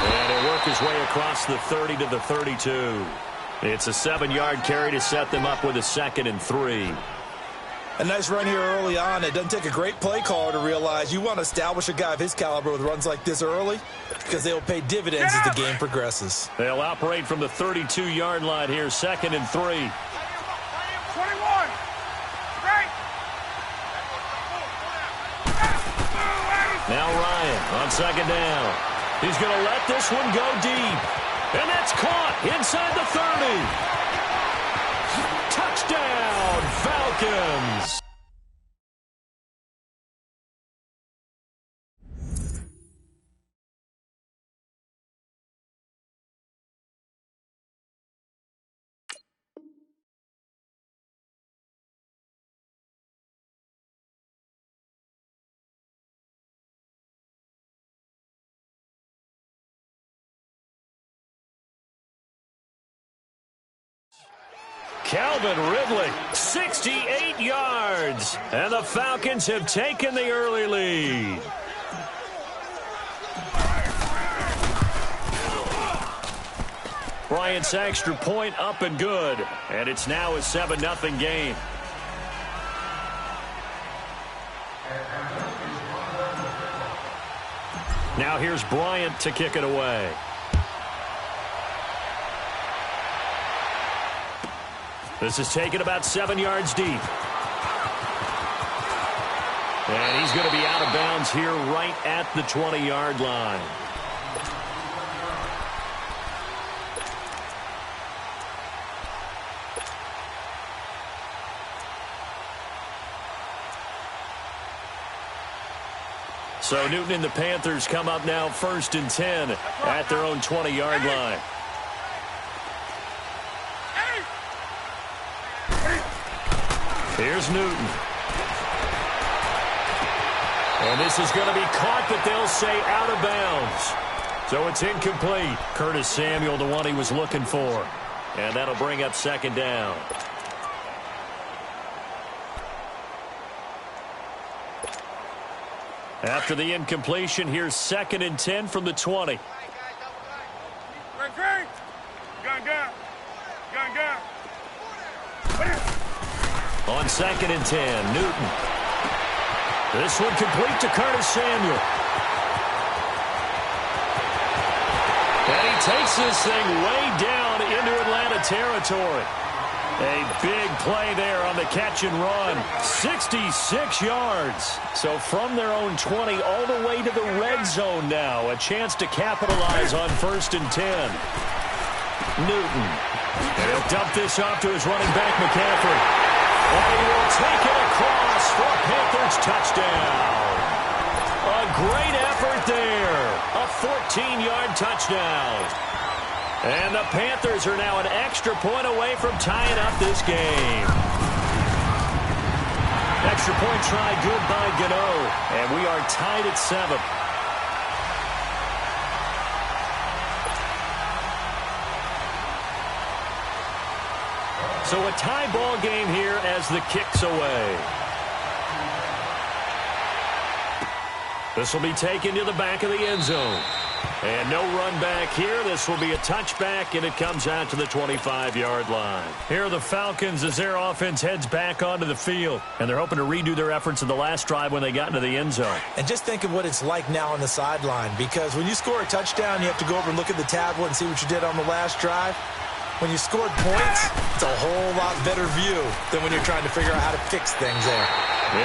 And he'll work his way across the 30 to the 32. It's a 7-yard carry to set them up with a 2nd and 3. A nice run here early on. It doesn't take a great play caller to realize you want to establish a guy of his caliber with runs like this early because they will pay dividends as the game progresses. They'll operate from the 32-yard line here, 2nd and 3. 21. Right. Now Ryan on 2nd down. He's going to let this one go deep. And that's caught inside the 30. Touchdown, Falcons. Calvin Ridley, 68 yards. And the Falcons have taken the early lead. Bryant's extra point up and good. And it's now a 7-0 game. Now here's Bryant to kick it away. This is taken about 7 yards deep. And he's going to be out of bounds here right at the 20-yard line. So Newton and the Panthers come up now 1st and 10 at their own 20-yard line. Here's Newton. And this is going to be caught, but they'll say out of bounds. So it's incomplete. Curtis Samuel, the one he was looking for. And that'll bring up 2nd down. After the incompletion, here's 2nd and 10 from the 20. Gun. On 2nd and 10, Newton. This one complete to Curtis Samuel. And he takes this thing way down into Atlanta territory. A big play there on the catch and run. 66 yards. So from their own 20 all the way to the red zone now. A chance to capitalize on 1st and 10. Newton. And he'll dump this off to his running back, McCaffrey. And he will take it across for a Panthers touchdown. A great effort there. A 14-yard touchdown. And the Panthers are now an extra point away from tying up this game. Extra point try good by Gano. And we are tied at 7. So a tie ball game here as the kick's away. This will be taken to the back of the end zone. And no run back here. This will be a touchback, and it comes out to the 25-yard line. Here are the Falcons as their offense heads back onto the field. And they're hoping to redo their efforts in the last drive when they got into the end zone. And just think of what it's like now on the sideline, because when you score a touchdown, you have to go over and look at the tablet and see what you did on the last drive. when you scored points, it's a whole lot better view than when you're trying to figure out how to fix things there.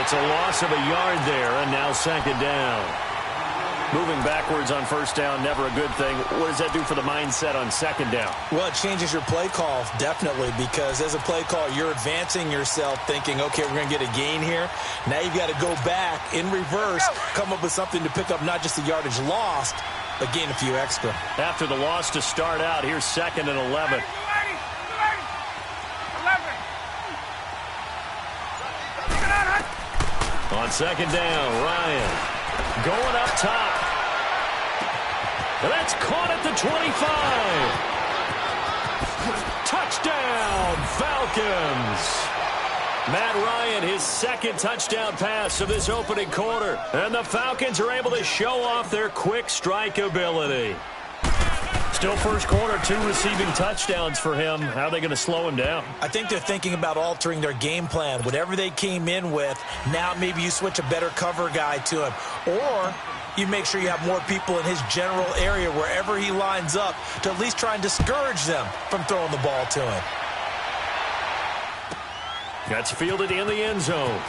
It's a loss of a yard there, and now second down. Moving backwards on first down, never a good thing. What does that do for the mindset on second down? Well, it changes your play call, definitely, because as a play call, you're advancing yourself thinking, okay, we're going to get a gain here. Now you've got to go back in reverse, come up with something to pick up not just the yardage lost, but gain a few extra. After the loss to start out, here's second and 11. 11. On second down, Ryan going up top. That's caught at the 25. Touchdown, Falcons. Matt Ryan, his second touchdown pass of this opening quarter. And the Falcons are able to show off their quick strike ability. Still first quarter, 2 receiving touchdowns for him. How are they going to slow him down? I think they're thinking about altering their game plan. Whatever they came in with, now maybe you switch a better cover guy to him. Or you make sure you have more people in his general area wherever he lines up to at least try and discourage them from throwing the ball to him. That's fielded in the end zone.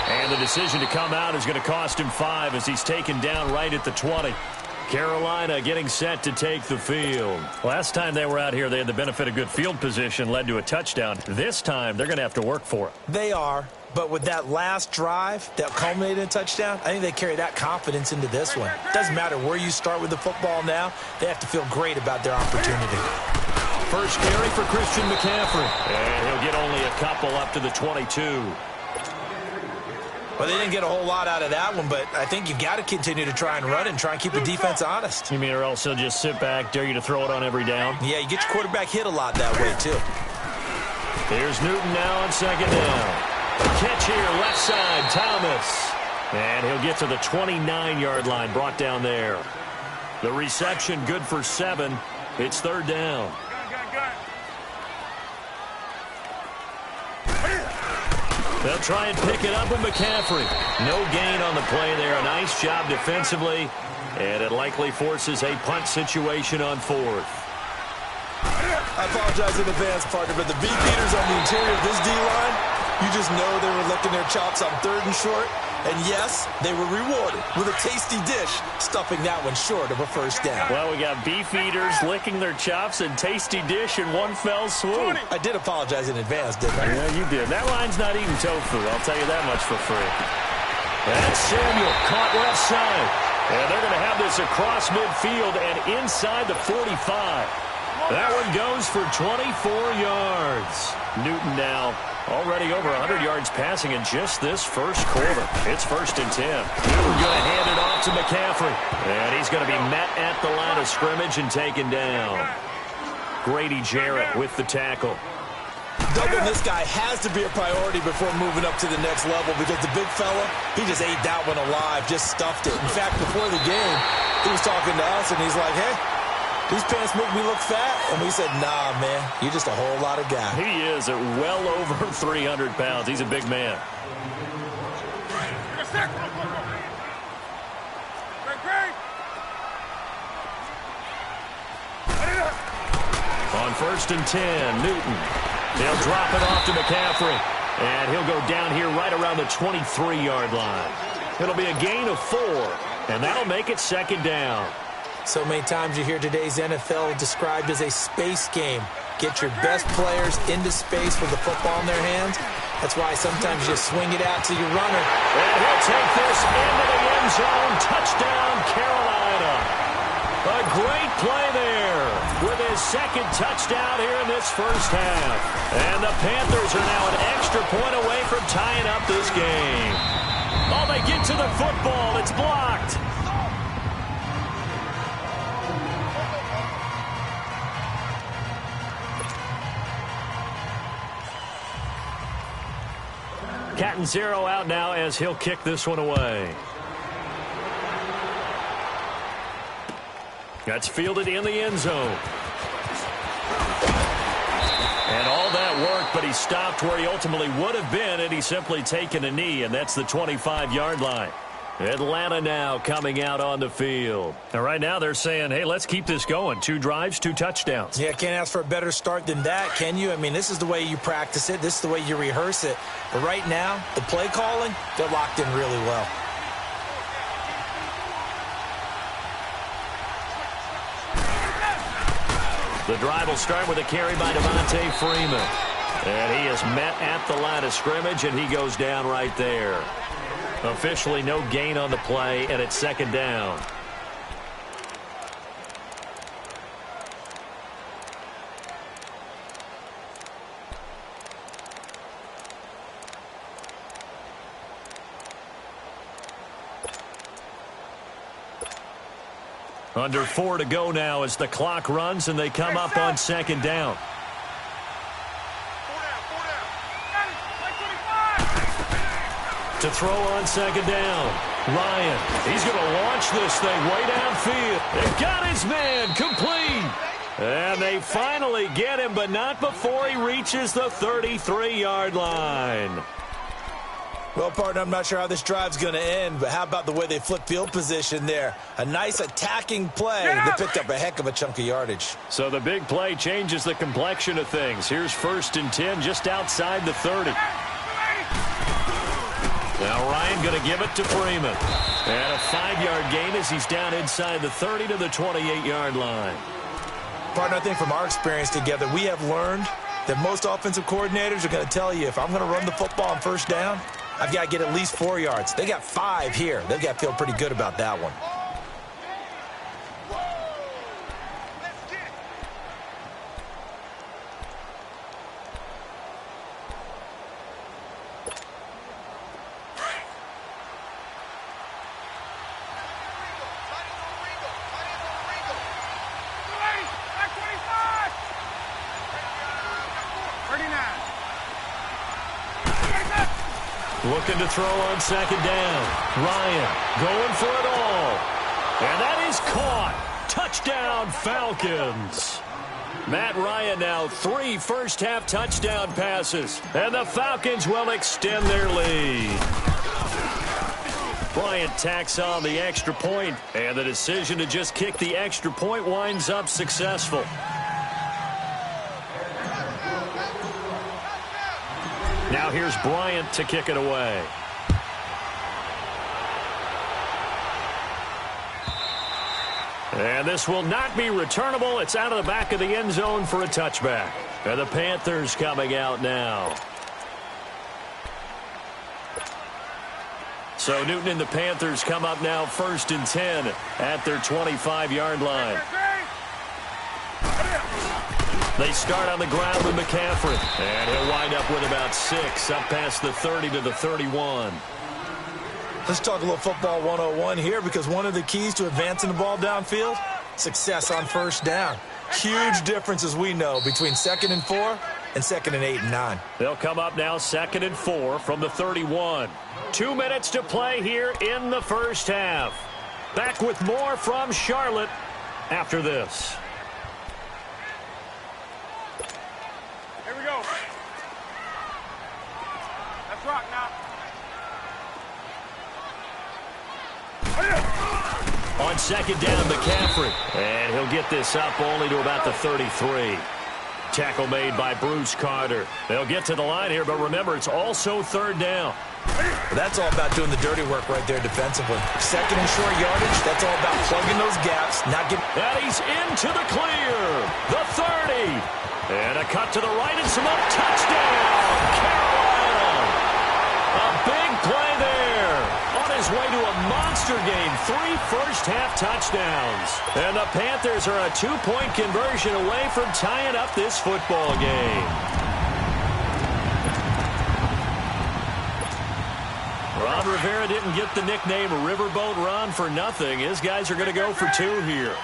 And the decision to come out is going to cost him 5 as he's taken down right at the 20. Carolina getting set to take the field. Last time they were out here, they had the benefit of good field position, led to a touchdown. This time, they're going to have to work for it. They are, but with that last drive that culminated in a touchdown, I think they carry that confidence into this one. Doesn't matter where you start with the football now, they have to feel great about their opportunity. First carry for Christian McCaffrey. And he'll get only a couple up to the 22. Well, they didn't get a whole lot out of that one, but I think you got to continue to try and run and try and keep the defense honest. You mean or else he'll just sit back, dare you to throw it on every down? Yeah, you get your quarterback hit a lot that way, too. Here's Newton now on second down. Catch here, left side, Thomas. And he'll get to the 29-yard line, brought down there. The reception good for 7. It's third down. They'll try and pick it up with McCaffrey. No gain on the play there. A nice job defensively. And it likely forces a punt situation on 4th. I apologize in advance, partner, but the beat-beaters on the interior of this D-line, you just know they were licking their chops on 3rd and short. And yes, they were rewarded with a tasty dish, stuffing that one short of a first down. Well, we got beef eaters licking their chops and tasty dish in one fell swoop. I did apologize in advance, didn't I? Yeah, you did. That line's not eating tofu. I'll tell you that much for free. That's Samuel, caught left side. And they're going to have this across midfield and inside the 45. That one goes for 24 yards. Newton now already over 100 yards passing in just this first quarter. It's 1st and 10. Newton going to hand it off to McCaffrey. And he's going to be met at the line of scrimmage and taken down. Grady Jarrett with the tackle. Doubling this guy has to be a priority before moving up to the next level because the big fella, he just ate that one alive, just stuffed it. In fact, before the game, he was talking to us, and he's like, hey, these pants make me look fat. And we said, nah, man, you're just a whole lot of guy. He is at well over 300 pounds. He's a big man. On 1st and 10, Newton. They'll drop it off to McCaffrey. And he'll go down here right around the 23-yard line. It'll be a gain of 4. And that'll make it second down. So many times you hear today's NFL described as a space game. Get your best players into space with the football in their hands. That's why sometimes you just swing it out to your runner. And he'll take this into the end zone. Touchdown, Carolina. A great play there with his second touchdown here in this first half. And the Panthers are now an extra point away from tying up this game. Oh, they get to the football. It's blocked. Catanzaro out now as he'll kick this one away. That's fielded in the end zone. And all that work, but he stopped where he ultimately would have been, and he's simply taken a knee, and that's the 25-yard line. Atlanta now coming out on the field. And right now they're saying, hey, let's keep this going. 2 drives, 2 touchdowns. Yeah, can't ask for a better start than that, can you? I mean, this is the way you practice it. This is the way you rehearse it. But right now, the play calling, they're locked in really well. The drive will start with a carry by Devontae Freeman. And he is met at the line of scrimmage, and he goes down right there. Officially no gain on the play, and it's 2nd down. Under 4 to go now as the clock runs, and they come up on 2nd down. To throw on 2nd down. Ryan, he's going to launch this thing way downfield. They've got his man complete. And they finally get him, but not before he reaches the 33-yard line. Well, partner, I'm not sure how this drive's going to end, but how about the way they flip field position there? A nice attacking play. They picked up a heck of a chunk of yardage. So the big play changes the complexion of things. Here's 1st and 10 just outside the 30. Now Ryan going to give it to Freeman. And a 5-yard gain as he's down inside the 30 to the 28-yard line. Partner, I think from our experience together, we have learned that most offensive coordinators are going to tell you, if I'm going to run the football on 1st down, I've got to get at least 4 yards. They got 5 here. They've got to feel pretty good about that one. Looking to throw on 2nd down. Ryan going for it all. And that is caught. Touchdown, Falcons. Matt Ryan now 3 first-half touchdown passes. And the Falcons will extend their lead. Bryant tacks on the extra point, and the decision to just kick the extra point winds up successful. Now here's Bryant to kick it away. And this will not be returnable. It's out of the back of the end zone for a touchback. And the Panthers coming out now. So Newton and the Panthers come up now 1st and 10 at their 25-yard line. They start on the ground with McCaffrey. And he'll wind up with about 6 up past the 30 to the 31. Let's talk a little football 101 here, because one of the keys to advancing the ball downfield, success on 1st down. Huge difference, as we know, between 2nd and 4 and 2nd and 8 and 9. They'll come up now 2nd and 4 from the 31. 2 minutes to play here in the first half. Back with more from Charlotte after this. Here we go. Let's rock now. On 2nd down, McCaffrey. And he'll get this up only to about the 33. Tackle made by Bruce Carter. They'll get to the line here, but remember, it's also 3rd down. That's all about doing the dirty work right there defensively. 2nd and short yardage, that's all about plugging those gaps, not getting... And he's into the clear. The 30. And a cut to the right and some up. Touchdown, Carolina. A big play there. On his way to a monster game. 3 first-half touchdowns. And the Panthers are a 2-point conversion away from tying up this football game. Ron Rivera didn't get the nickname Riverboat Ron for nothing. His guys are going to go for 2 here.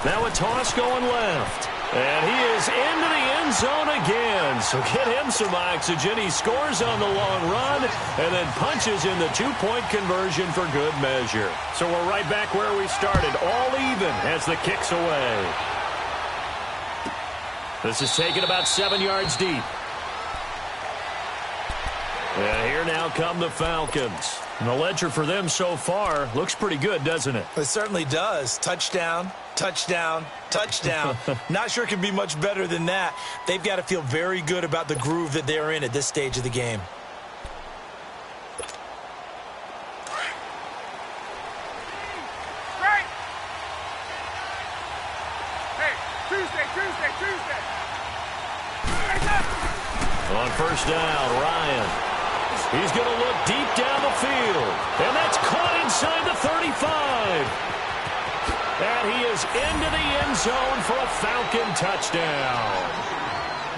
Now a toss going left. And he is into the end zone again. So get him some oxygen. He scores on the long run and then punches in the 2-point conversion for good measure. So we're right back where we started. All even as the kick's away. This is taken about 7 yards deep. And here now come the Falcons. And the ledger for them so far looks pretty good, doesn't it? It certainly does. Touchdown, touchdown, touchdown. Not sure it can be much better than that. They've got to feel very good about the groove that they're in at this stage of the game. Right. Hey, Tuesday. On first down, Ryan. He's going to look deep down the field. And that's caught inside the 35. And he is into the end zone for a Falcon touchdown.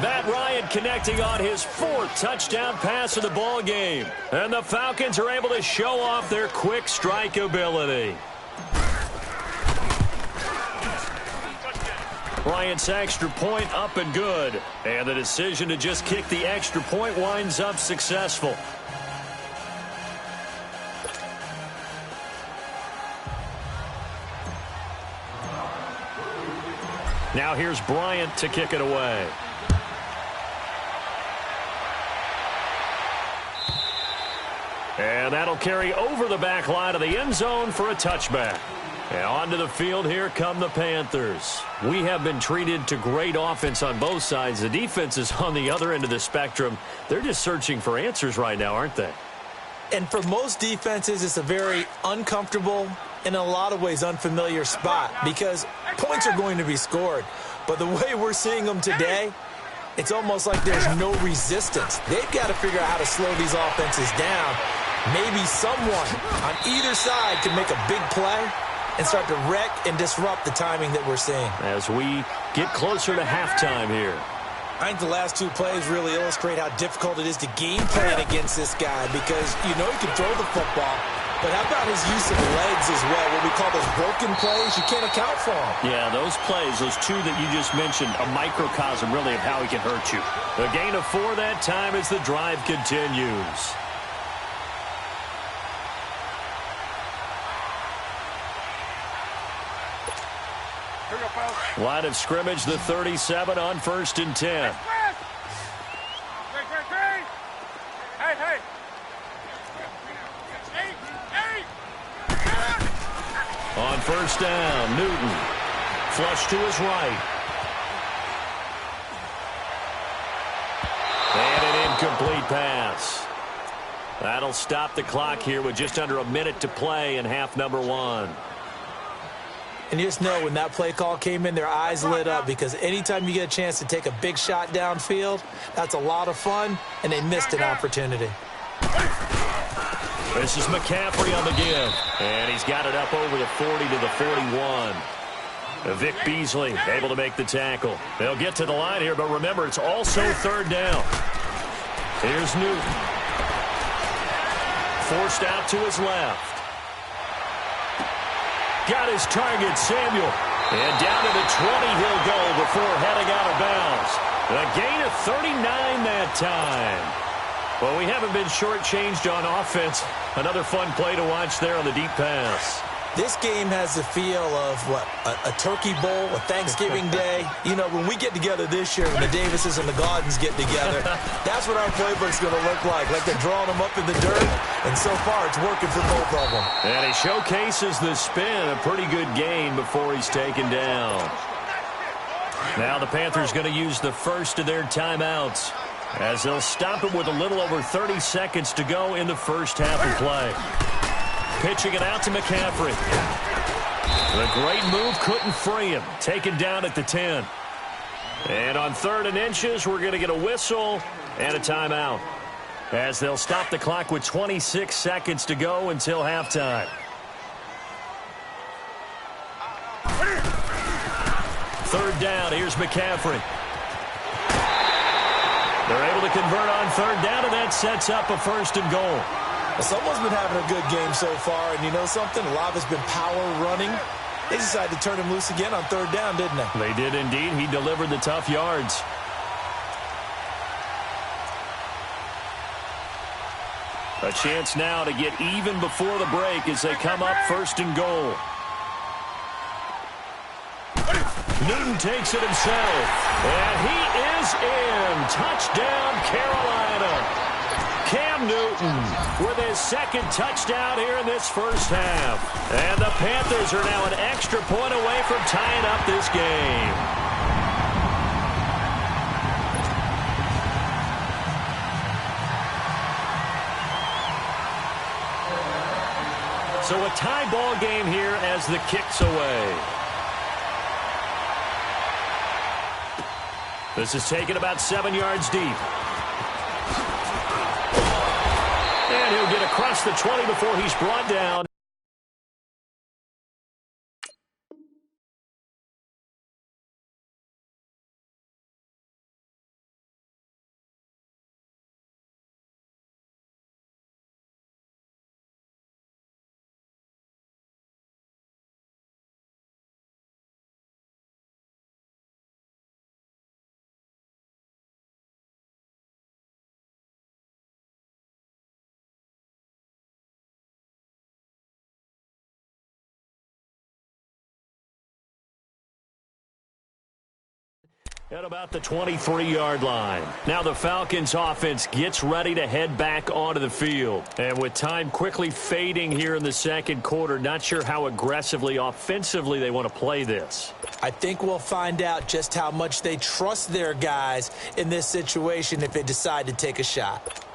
Matt Ryan connecting on his 4th touchdown pass of the ball game. And the Falcons are able to show off their quick strike ability. Bryant's extra point up and good. And the decision to just kick the extra point winds up successful. Now here's Bryant to kick it away. And that'll carry over the back line of the end zone for a touchback. And onto the field, here come the Panthers. We have been treated to great offense on both sides. The defense is on the other end of the spectrum. They're just searching for answers right now, aren't they? And for most defenses, it's a very uncomfortable, in a lot of ways, unfamiliar spot because points are going to be scored. But the way we're seeing them today, it's almost like there's no resistance. They've got to figure out how to slow these offenses down. Maybe someone on either side can make a big play and start to wreck and disrupt the timing that we're seeing. As we get closer to halftime here. I think the last 2 plays really illustrate how difficult it is to game plan against this guy because you know he can throw the football, but how about his use of legs as well, what we call those broken plays? You can't account for them. Yeah, those plays, those 2 that you just mentioned, a microcosm really of how he can hurt you. A gain of 4 that time as the drive continues. Line of scrimmage, the 37 on 1st and 10. Hey. On first down, Newton. Flush to his right. And an incomplete pass. That'll stop the clock here with just under a minute to play in half number 1. And you just know when that play call came in, their eyes lit up because anytime you get a chance to take a big shot downfield, that's a lot of fun, and they missed an opportunity. This is McCaffrey on the give, and he's got it up over the 40 to the 41. Vic Beasley able to make the tackle. They'll get to the line here, but remember, it's also 3rd down. Here's Newton. Forced out to his left. Got his target, Samuel. And down to the 20 he'll go before heading out of bounds. A gain of 39 that time. Well, we haven't been shortchanged on offense. Another fun play to watch there on the deep pass. This game has the feel of, a turkey bowl, a Thanksgiving day. You know, when we get together this year, when the Davises and the Gaudens get together, that's what our playbook's going to look like. Like they're drawing them up in the dirt, and so far it's working for both of them. And he showcases the spin, a pretty good gain before he's taken down. Now the Panthers going to use the first of their timeouts as they'll stop it with a little over 30 seconds to go in the first half of play. Pitching it out to McCaffrey. The great move couldn't free him. Taken down at the 10. And on 3rd and inches, we're going to get a whistle and a timeout as they'll stop the clock with 26 seconds to go until halftime. Third down, here's McCaffrey. They're able to convert on 3rd down, and that sets up a 1st and goal. Well, someone's been having a good game so far, and you know something? A lot has been power running. They decided to turn him loose again on 3rd down, didn't they? They did indeed. He delivered the tough yards. A chance now to get even before the break as they come up 1st and goal. Newton takes it himself. And he is in. Touchdown, Carolina. Cam Newton with his second touchdown here in this first half. And the Panthers are now an extra point away from tying up this game. So a tie ball game here as the kick's away. This is taken about 7 yards deep. And he'll get across the 20 before he's brought down. At about the 23-yard line. Now the Falcons offense gets ready to head back onto the field. And with time quickly fading here in the second quarter, not sure how aggressively, offensively they want to play this. I think we'll find out just how much they trust their guys in this situation if they decide to take a shot.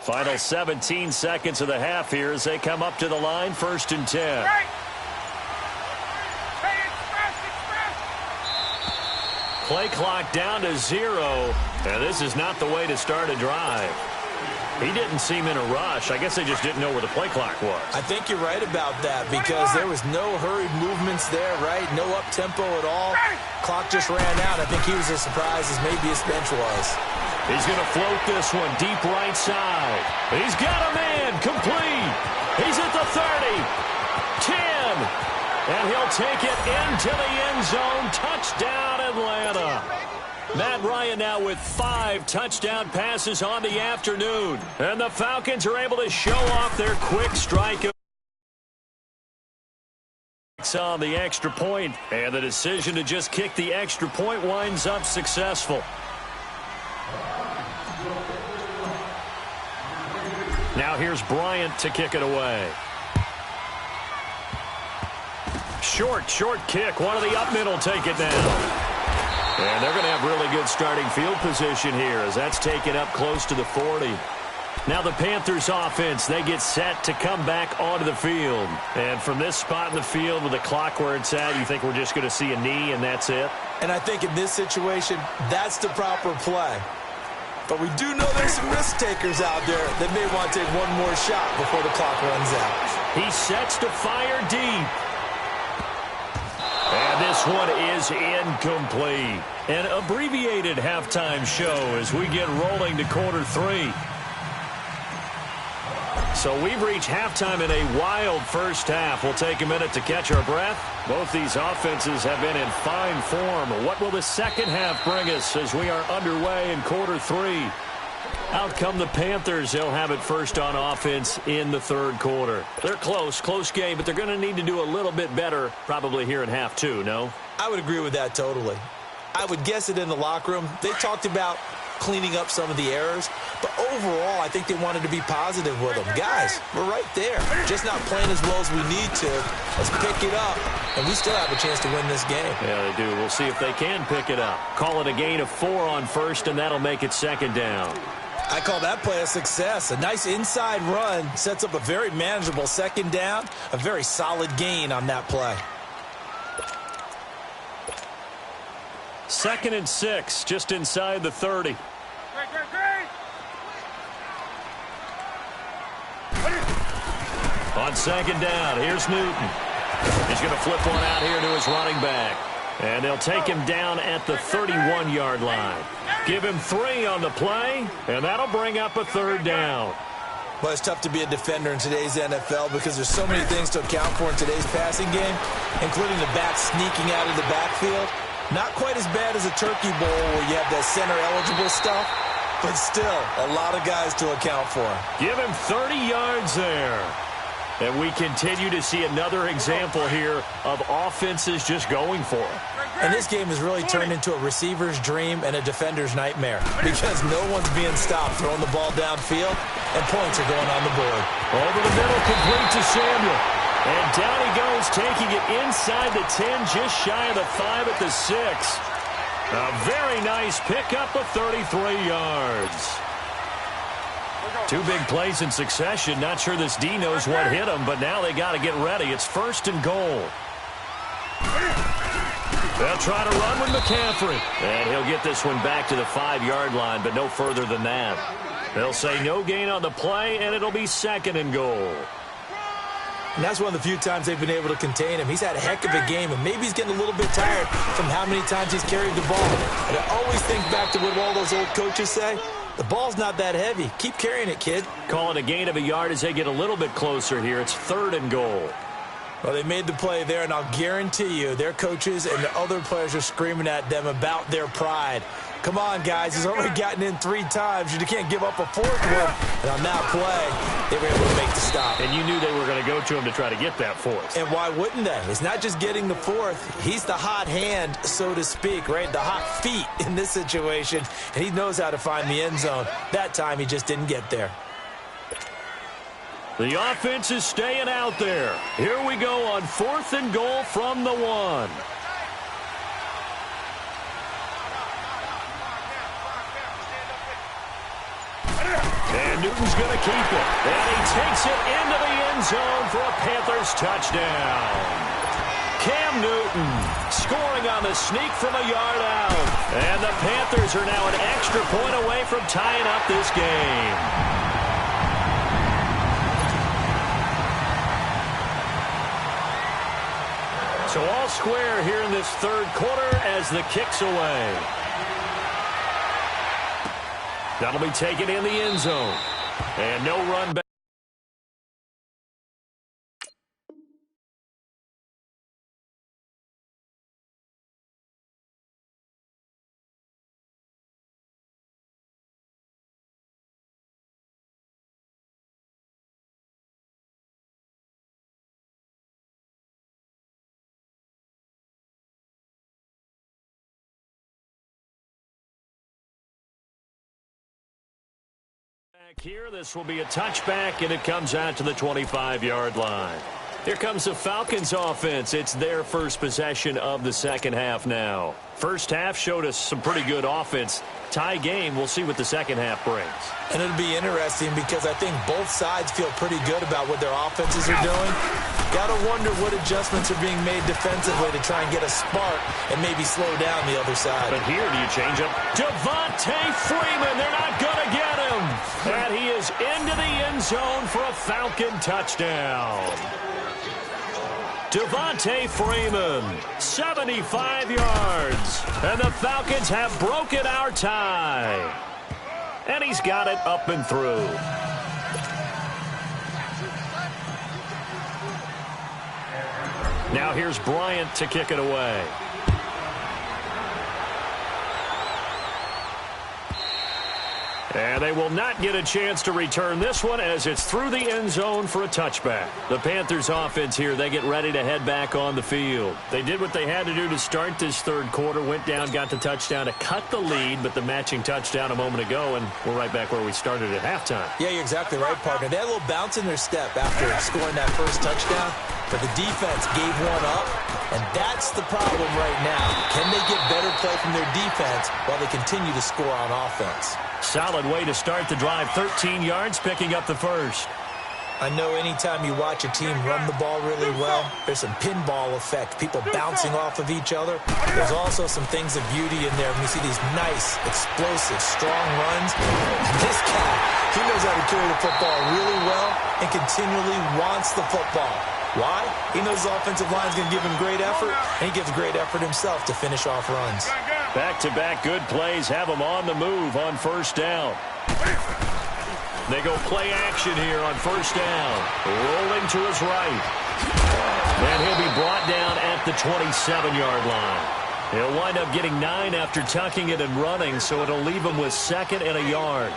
Final 17 seconds of the half here as they come up to the line, 1st and 10. Right. Hey, express. Play clock down to 0. And this is not the way to start a drive. He didn't seem in a rush. I guess they just didn't know where the play clock was. I think you're right about that because there was no hurried movements there, right? No up-tempo at all. Clock just ran out. I think he was as surprised as maybe his bench was. He's going to float this one deep right side. He's got a man complete. He's at the 30, 10, and he'll take it into the end zone. Touchdown, Atlanta. Matt Ryan now with 5 touchdown passes on the afternoon. And the Falcons are able to show off their quick strike on the extra point. And the decision to just kick the extra point winds up successful. Now here's Bryant to kick it away. Short kick. One of the up middle take it down. And they're going to have really good starting field position here as that's taken up close to the 40. Now the Panthers offense, they get set to come back onto the field. And from this spot in the field with the clock where it's at, you think we're just going to see a knee and that's it? And I think in this situation, that's the proper play. But we do know there's some risk takers out there that may want to take one more shot before the clock runs out. He sets to fire deep. And this one is incomplete. An abbreviated halftime show as we get rolling to quarter 3. So we've reached halftime in a wild first half. We'll take a minute to catch our breath. Both these offenses have been in fine form. What will the second half bring us as we are underway in quarter 3? Out come the Panthers. They'll have it first on offense in the third quarter. They're close game, but they're going to need to do a little bit better probably here in half 2, no? I would agree with that totally. I would guess it in the locker room. They talked about cleaning up some of the errors, but overall, I think they wanted to be positive with them. Guys, we're right there. Just not playing as well as we need to. Let's pick it up, and we still have a chance to win this game. Yeah, they do. We'll see if they can pick it up. Call it a gain of 4 on first, and that'll make it second down. I call that play a success. A nice inside run sets up a very manageable second down, a very solid gain on that play. 2nd and 6, just inside the 30. Great. On second down, here's Newton. He's going to flip one out here to his running back. And they'll take him down at the 31-yard line. Give him 3 on the play, and that'll bring up a third down. Well, it's tough to be a defender in today's NFL because there's so many things to account for in today's passing game, including the back sneaking out of the backfield. Not quite as bad as a turkey bowl where you have that center-eligible stuff, but still a lot of guys to account for. Give him 30 yards there. And we continue to see another example here of offenses just going for it. And this game has really turned into a receiver's dream and a defender's nightmare because no one's being stopped throwing the ball downfield, and points are going on the board. Over the middle, complete to Samuel. And down he goes, taking it inside the 10, just shy of the 5 at the 6. A very nice pickup of 33 yards. Two big plays in succession. Not sure this D knows what hit him, but now they got to get ready. It's 1st and goal. They'll try to run with McCaffrey. And he'll get this one back to the 5-yard line, but no further than that. They'll say no gain on the play, and it'll be 2nd and goal. And that's one of the few times they've been able to contain him. He's had a heck of a game, and maybe he's getting a little bit tired from how many times he's carried the ball. And I always think back to what all those old coaches say. The ball's not that heavy. Keep carrying it, kid. Call it a gain of a yard as they get a little bit closer here. It's 3rd and goal. Well, they made the play there, and I'll guarantee you their coaches and the other players are screaming at them about their pride. Come on, guys. He's already gotten in 3 times. You can't give up a 4th one. And on that play, they were able to make the stop. And you knew they were going to go to him to try to get that 4th. And why wouldn't they? It's not just getting the 4th. He's the hot hand, so to speak, right? The hot feet in this situation. And he knows how to find the end zone. That time, he just didn't get there. The offense is staying out there. Here we go on 4th and goal from the 1. And Newton's going to keep it. And he takes it into the end zone for a Panthers touchdown. Cam Newton scoring on the sneak from a yard out. And the Panthers are now an extra point away from tying up this game. So all square here in this 3rd quarter as the kick's away. That'll be taken in the end zone. And no run back. Here, this will be a touchback, and it comes out to the 25-yard line. Here comes the Falcons offense. It's their first possession of the second half now. First half showed us some pretty good offense. Tie game, we'll see what the second half brings. And it'll be interesting because I think both sides feel pretty good about what their offenses are doing. Got to wonder what adjustments are being made defensively to try and get a spark and maybe slow down the other side. But here, do you change up? Devontae Freeman, they're not going to get him. And he is into the end zone for a Falcon touchdown. Devontae Freeman, 75 yards. And the Falcons have broken our tie. And he's got it up and through. Now here's Bryant to kick it away. And they will not get a chance to return this one as it's through the end zone for a touchback. The Panthers offense here, they get ready to head back on the field. They did what they had to do to start this 3rd quarter, went down, got the touchdown to cut the lead, but the matching touchdown a moment ago, and we're right back where we started at halftime. Yeah, you're exactly right, partner. They had a little bounce in their step after scoring that first touchdown, but the defense gave one up, and that's the problem right now. Can they get better play from their defense while they continue to score on offense? Solid way to start the drive. 13 yards, picking up the first. I know anytime you watch a team run the ball really well, there's some pinball effect, people bouncing off of each other. There's also some things of beauty in there when you see these nice, explosive, strong runs. This guy, he knows how to carry the football really well and continually wants the football. Why? He knows his offensive line is going to give him great effort, and he gives great effort himself to finish off runs. Back-to-back good plays have him on the move on first down. They go play action here on first down. Rolling to his right. And he'll be brought down at the 27-yard line. He'll wind up getting 9 after tucking it and running, so it'll leave him with 2nd and a yard.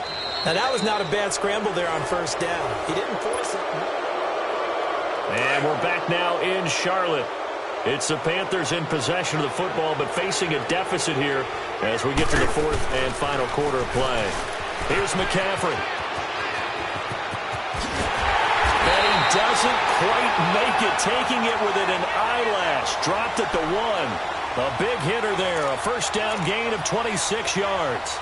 Now, that was not a bad scramble there on first down. He didn't force it. And we're back now in Charlotte. It's the Panthers in possession of the football, but facing a deficit here as we get to the 4th and final quarter of play. Here's McCaffrey. And he doesn't quite make it, taking it within an eyelash. Dropped at the 1. A big hitter there, a first down gain of 26 yards.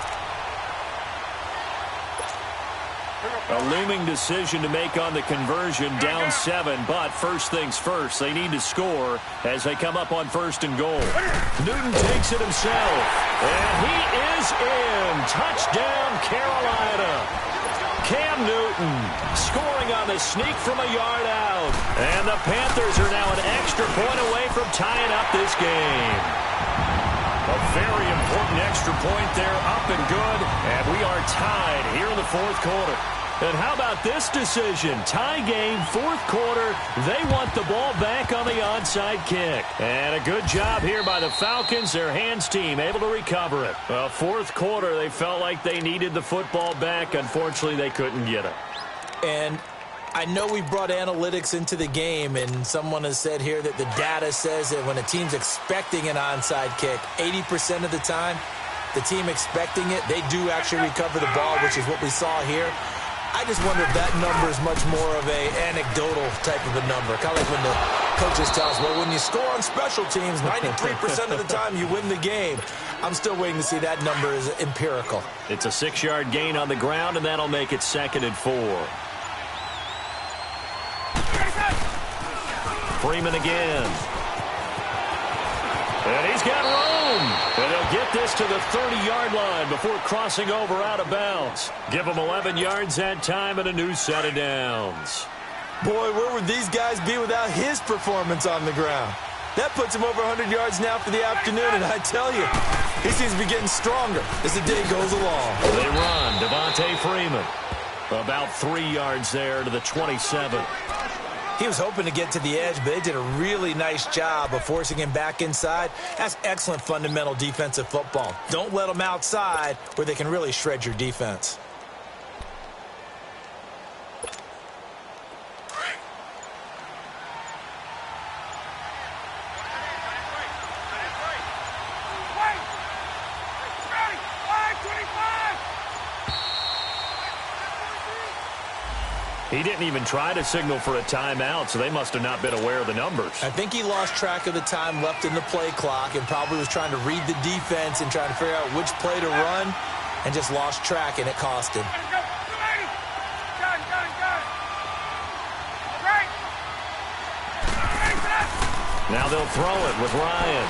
A looming decision to make on the conversion, down 7, but first things first, they need to score as they come up on 1st and goal. Newton takes it himself, and he is in. Touchdown, Carolina. Cam Newton scoring on the sneak from a yard out. And the Panthers are now an extra point away from tying up this game. A very important extra point there, up and good, and we are tied here in the 4th quarter. And how about this decision? Tie game, 4th quarter. They want the ball back on the onside kick. And a good job here by the Falcons, their hands team, able to recover it. 4th quarter, they felt like they needed the football back. Unfortunately, they couldn't get it. And I know we brought analytics into the game, and someone has said here that the data says that when a team's expecting an onside kick, 80% of the time, the team expecting it, they do actually recover the ball, which is what we saw here. I just wonder if that number is much more of a anecdotal type of a number. Kind of like when the coaches tell us, well, when you score on special teams, 93% of the time you win the game. I'm still waiting to see that number is empirical. It's a 6-yard gain on the ground, and that'll make it 2nd and 4. Freeman again. And he's got room. And they'll get this to the 30-yard line before crossing over out of bounds. Give them 11 yards that time and a new set of downs. Boy, where would these guys be without his performance on the ground? That puts him over 100 yards now for the afternoon, and I tell you, he seems to be getting stronger as the day goes along. They run. Devontae Freeman. About 3 yards there to the 27. He was hoping to get to the edge, but they did a really nice job of forcing him back inside. That's excellent fundamental defensive football. Don't let them outside where they can really shred your defense. He didn't even try to signal for a timeout, so they must have not been aware of the numbers. I think he lost track of the time left in the play clock and probably was trying to read the defense and trying to figure out which play to run and just lost track, and it cost him. Now they'll throw it with Ryan.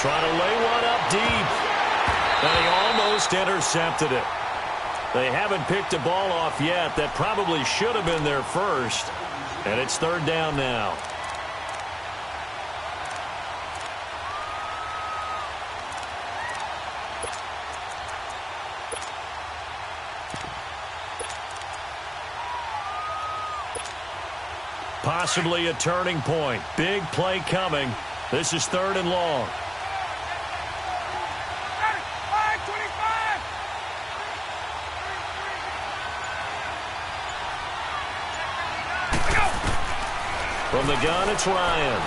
Trying to lay one up deep. And he almost intercepted it. They haven't picked a ball off yet. That probably should have been their first. And it's 3rd down now. Possibly a turning point. Big play coming. This is 3rd and long. From the gun, it's Ryan.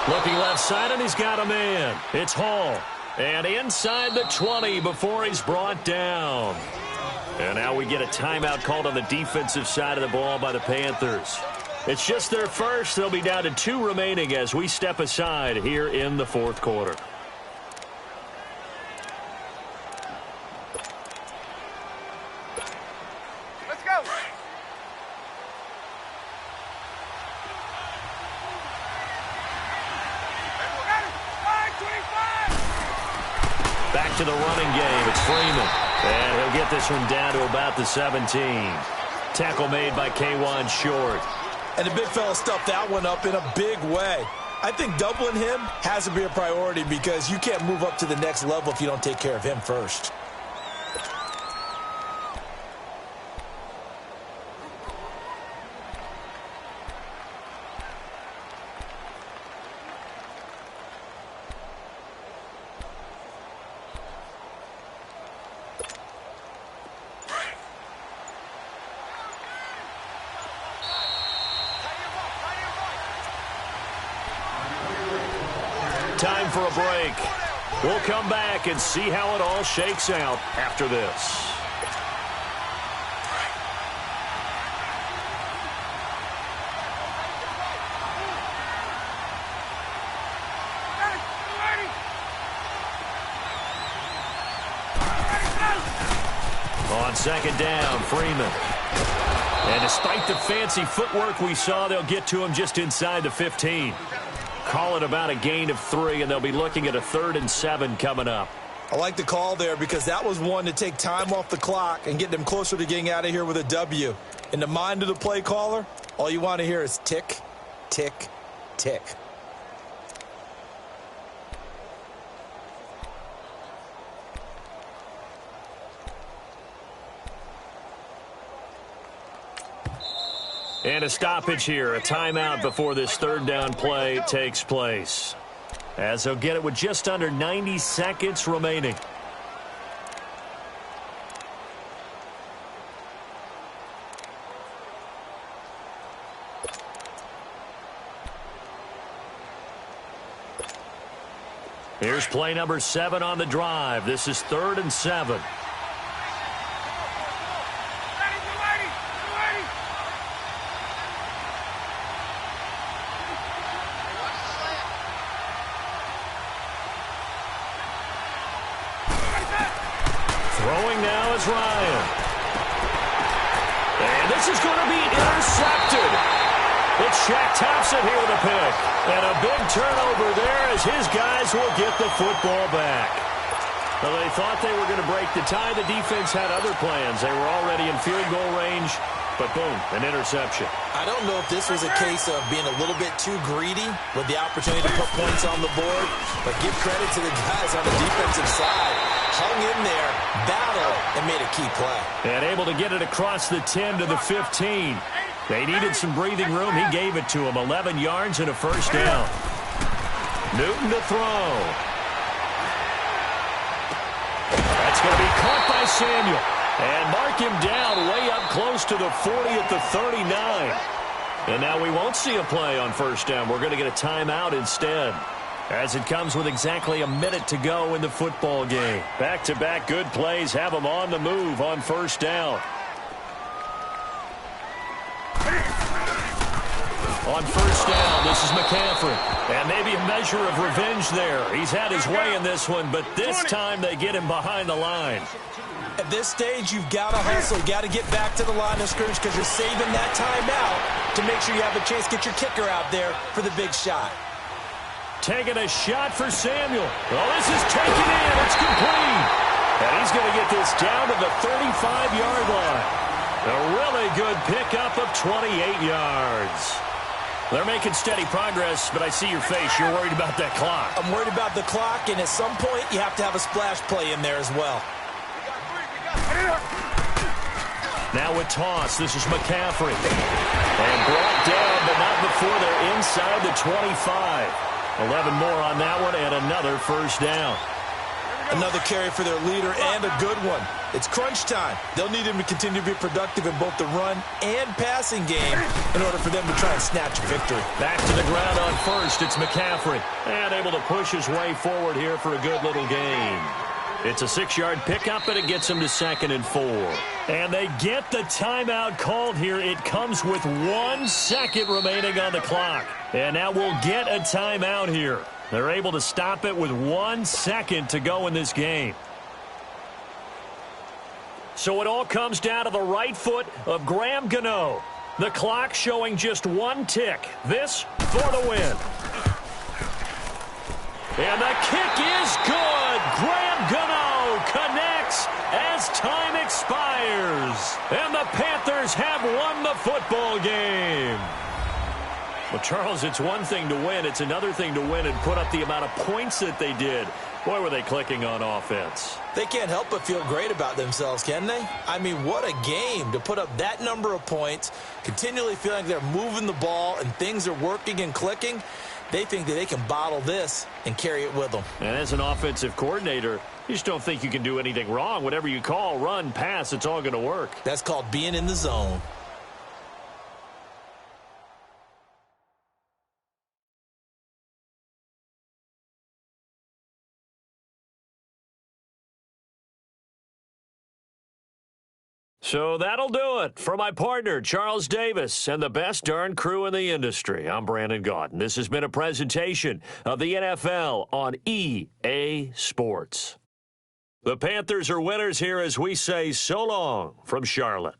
Looking left side, and he's got a man. It's Hall. And inside the 20 before he's brought down. And now we get a timeout called on the defensive side of the ball by the Panthers. It's just their first. They'll be down to 2 remaining as we step aside here in the 4th quarter. Back to the running game. It's Freeman. And he'll get this one down to about the 17. Tackle made by K'Wan Short. And the big fella stuffed that one up in a big way. I think doubling him has to be a priority because you can't move up to the next level if you don't take care of him first. time for a break. We'll come back and see how it all shakes out after this. On second down, Freeman. And despite the fancy footwork we saw, they'll get to him just inside the 15. Call it about a gain of 3, and they'll be looking at a 3rd and 7 coming up. I like the call there because that was one to take time off the clock and get them closer to getting out of here with a W. In the mind of the play caller, all you want to hear is tick, tick, tick. And a stoppage here, a timeout before this 3rd down play takes place. As they'll get it with just under 90 seconds remaining. Here's play number 7 on the drive. This is 3rd and 7. Throwing now is Ryan. And this is going to be intercepted. It's Shaq Thompson here with a pick. And a big turnover there as his guys will get the football back. Well, they thought they were going to break the tie. The defense had other plans. They were already in field goal range. But boom, an interception. I don't know if this was a case of being a little bit too greedy with the opportunity to put points on the board. But give credit to the guys on the defensive side. Hung in there, battled, and made a key play. And able to get it across the 10 to the 15. They needed some breathing room. He gave it to them. 11 yards and a 1st down. Newton to throw. That's going to be caught by Samuel. And mark him down way up close to the 40 at the 39. And now we won't see a play on 1st down. We're going to get a timeout instead. As it comes with exactly a minute to go in the football game. Back-to-back good plays have them on the move on 1st down. On 1st down, this is McCaffrey. And maybe a measure of revenge there. He's had his way in this one, but this time they get him behind the line. At this stage, you've got to hustle. You've got to get back to the line of scrimmage because you're saving that timeout to make sure you have a chance to get your kicker out there for the big shot. Taking a shot for Samuel. Well, this is taken in. It's complete. And he's going to get this down to the 35-yard line. A really good pickup of 28 yards. They're making steady progress, but I see your face. You're worried about that clock. I'm worried about the clock, and at some point, you have to have a splash play in there as well. Now with toss, this is McCaffrey. And brought down, but not before they're inside the 25. 11 more on that one, and another 1st down. Another carry for their leader, and a good one. It's crunch time. They'll need him to continue to be productive in both the run and passing game in order for them to try and snatch a victory. Back to the ground on 1st. It's McCaffrey. And able to push his way forward here for a good little gain. It's a 6-yard pickup, and it gets them to 2nd and 4. And they get the timeout called here. It comes with 1 second remaining on the clock. And now we'll get a timeout here. They're able to stop it with 1 second to go in this game. So it all comes down to the right foot of Graham Gano. The clock showing just 1 tick. This for the win. And the kick is good. Graham Gano connects as time expires. And the Panthers have won the football game. Well, Charles, it's one thing to win. It's another thing to win and put up the amount of points that they did. Boy, were they clicking on offense. They can't help but feel great about themselves, can they? I mean, what a game to put up that number of points, continually feeling like they're moving the ball and things are working and clicking. They think that they can bottle this and carry it with them. And as an offensive coordinator, you just don't think you can do anything wrong. Whatever you call, run, pass, it's all going to work. That's called being in the zone. So that'll do it for my partner, Charles Davis, and the best darn crew in the industry. I'm Brandon Gaudin. This has been a presentation of the NFL on EA Sports. The Panthers are winners here as we say so long from Charlotte.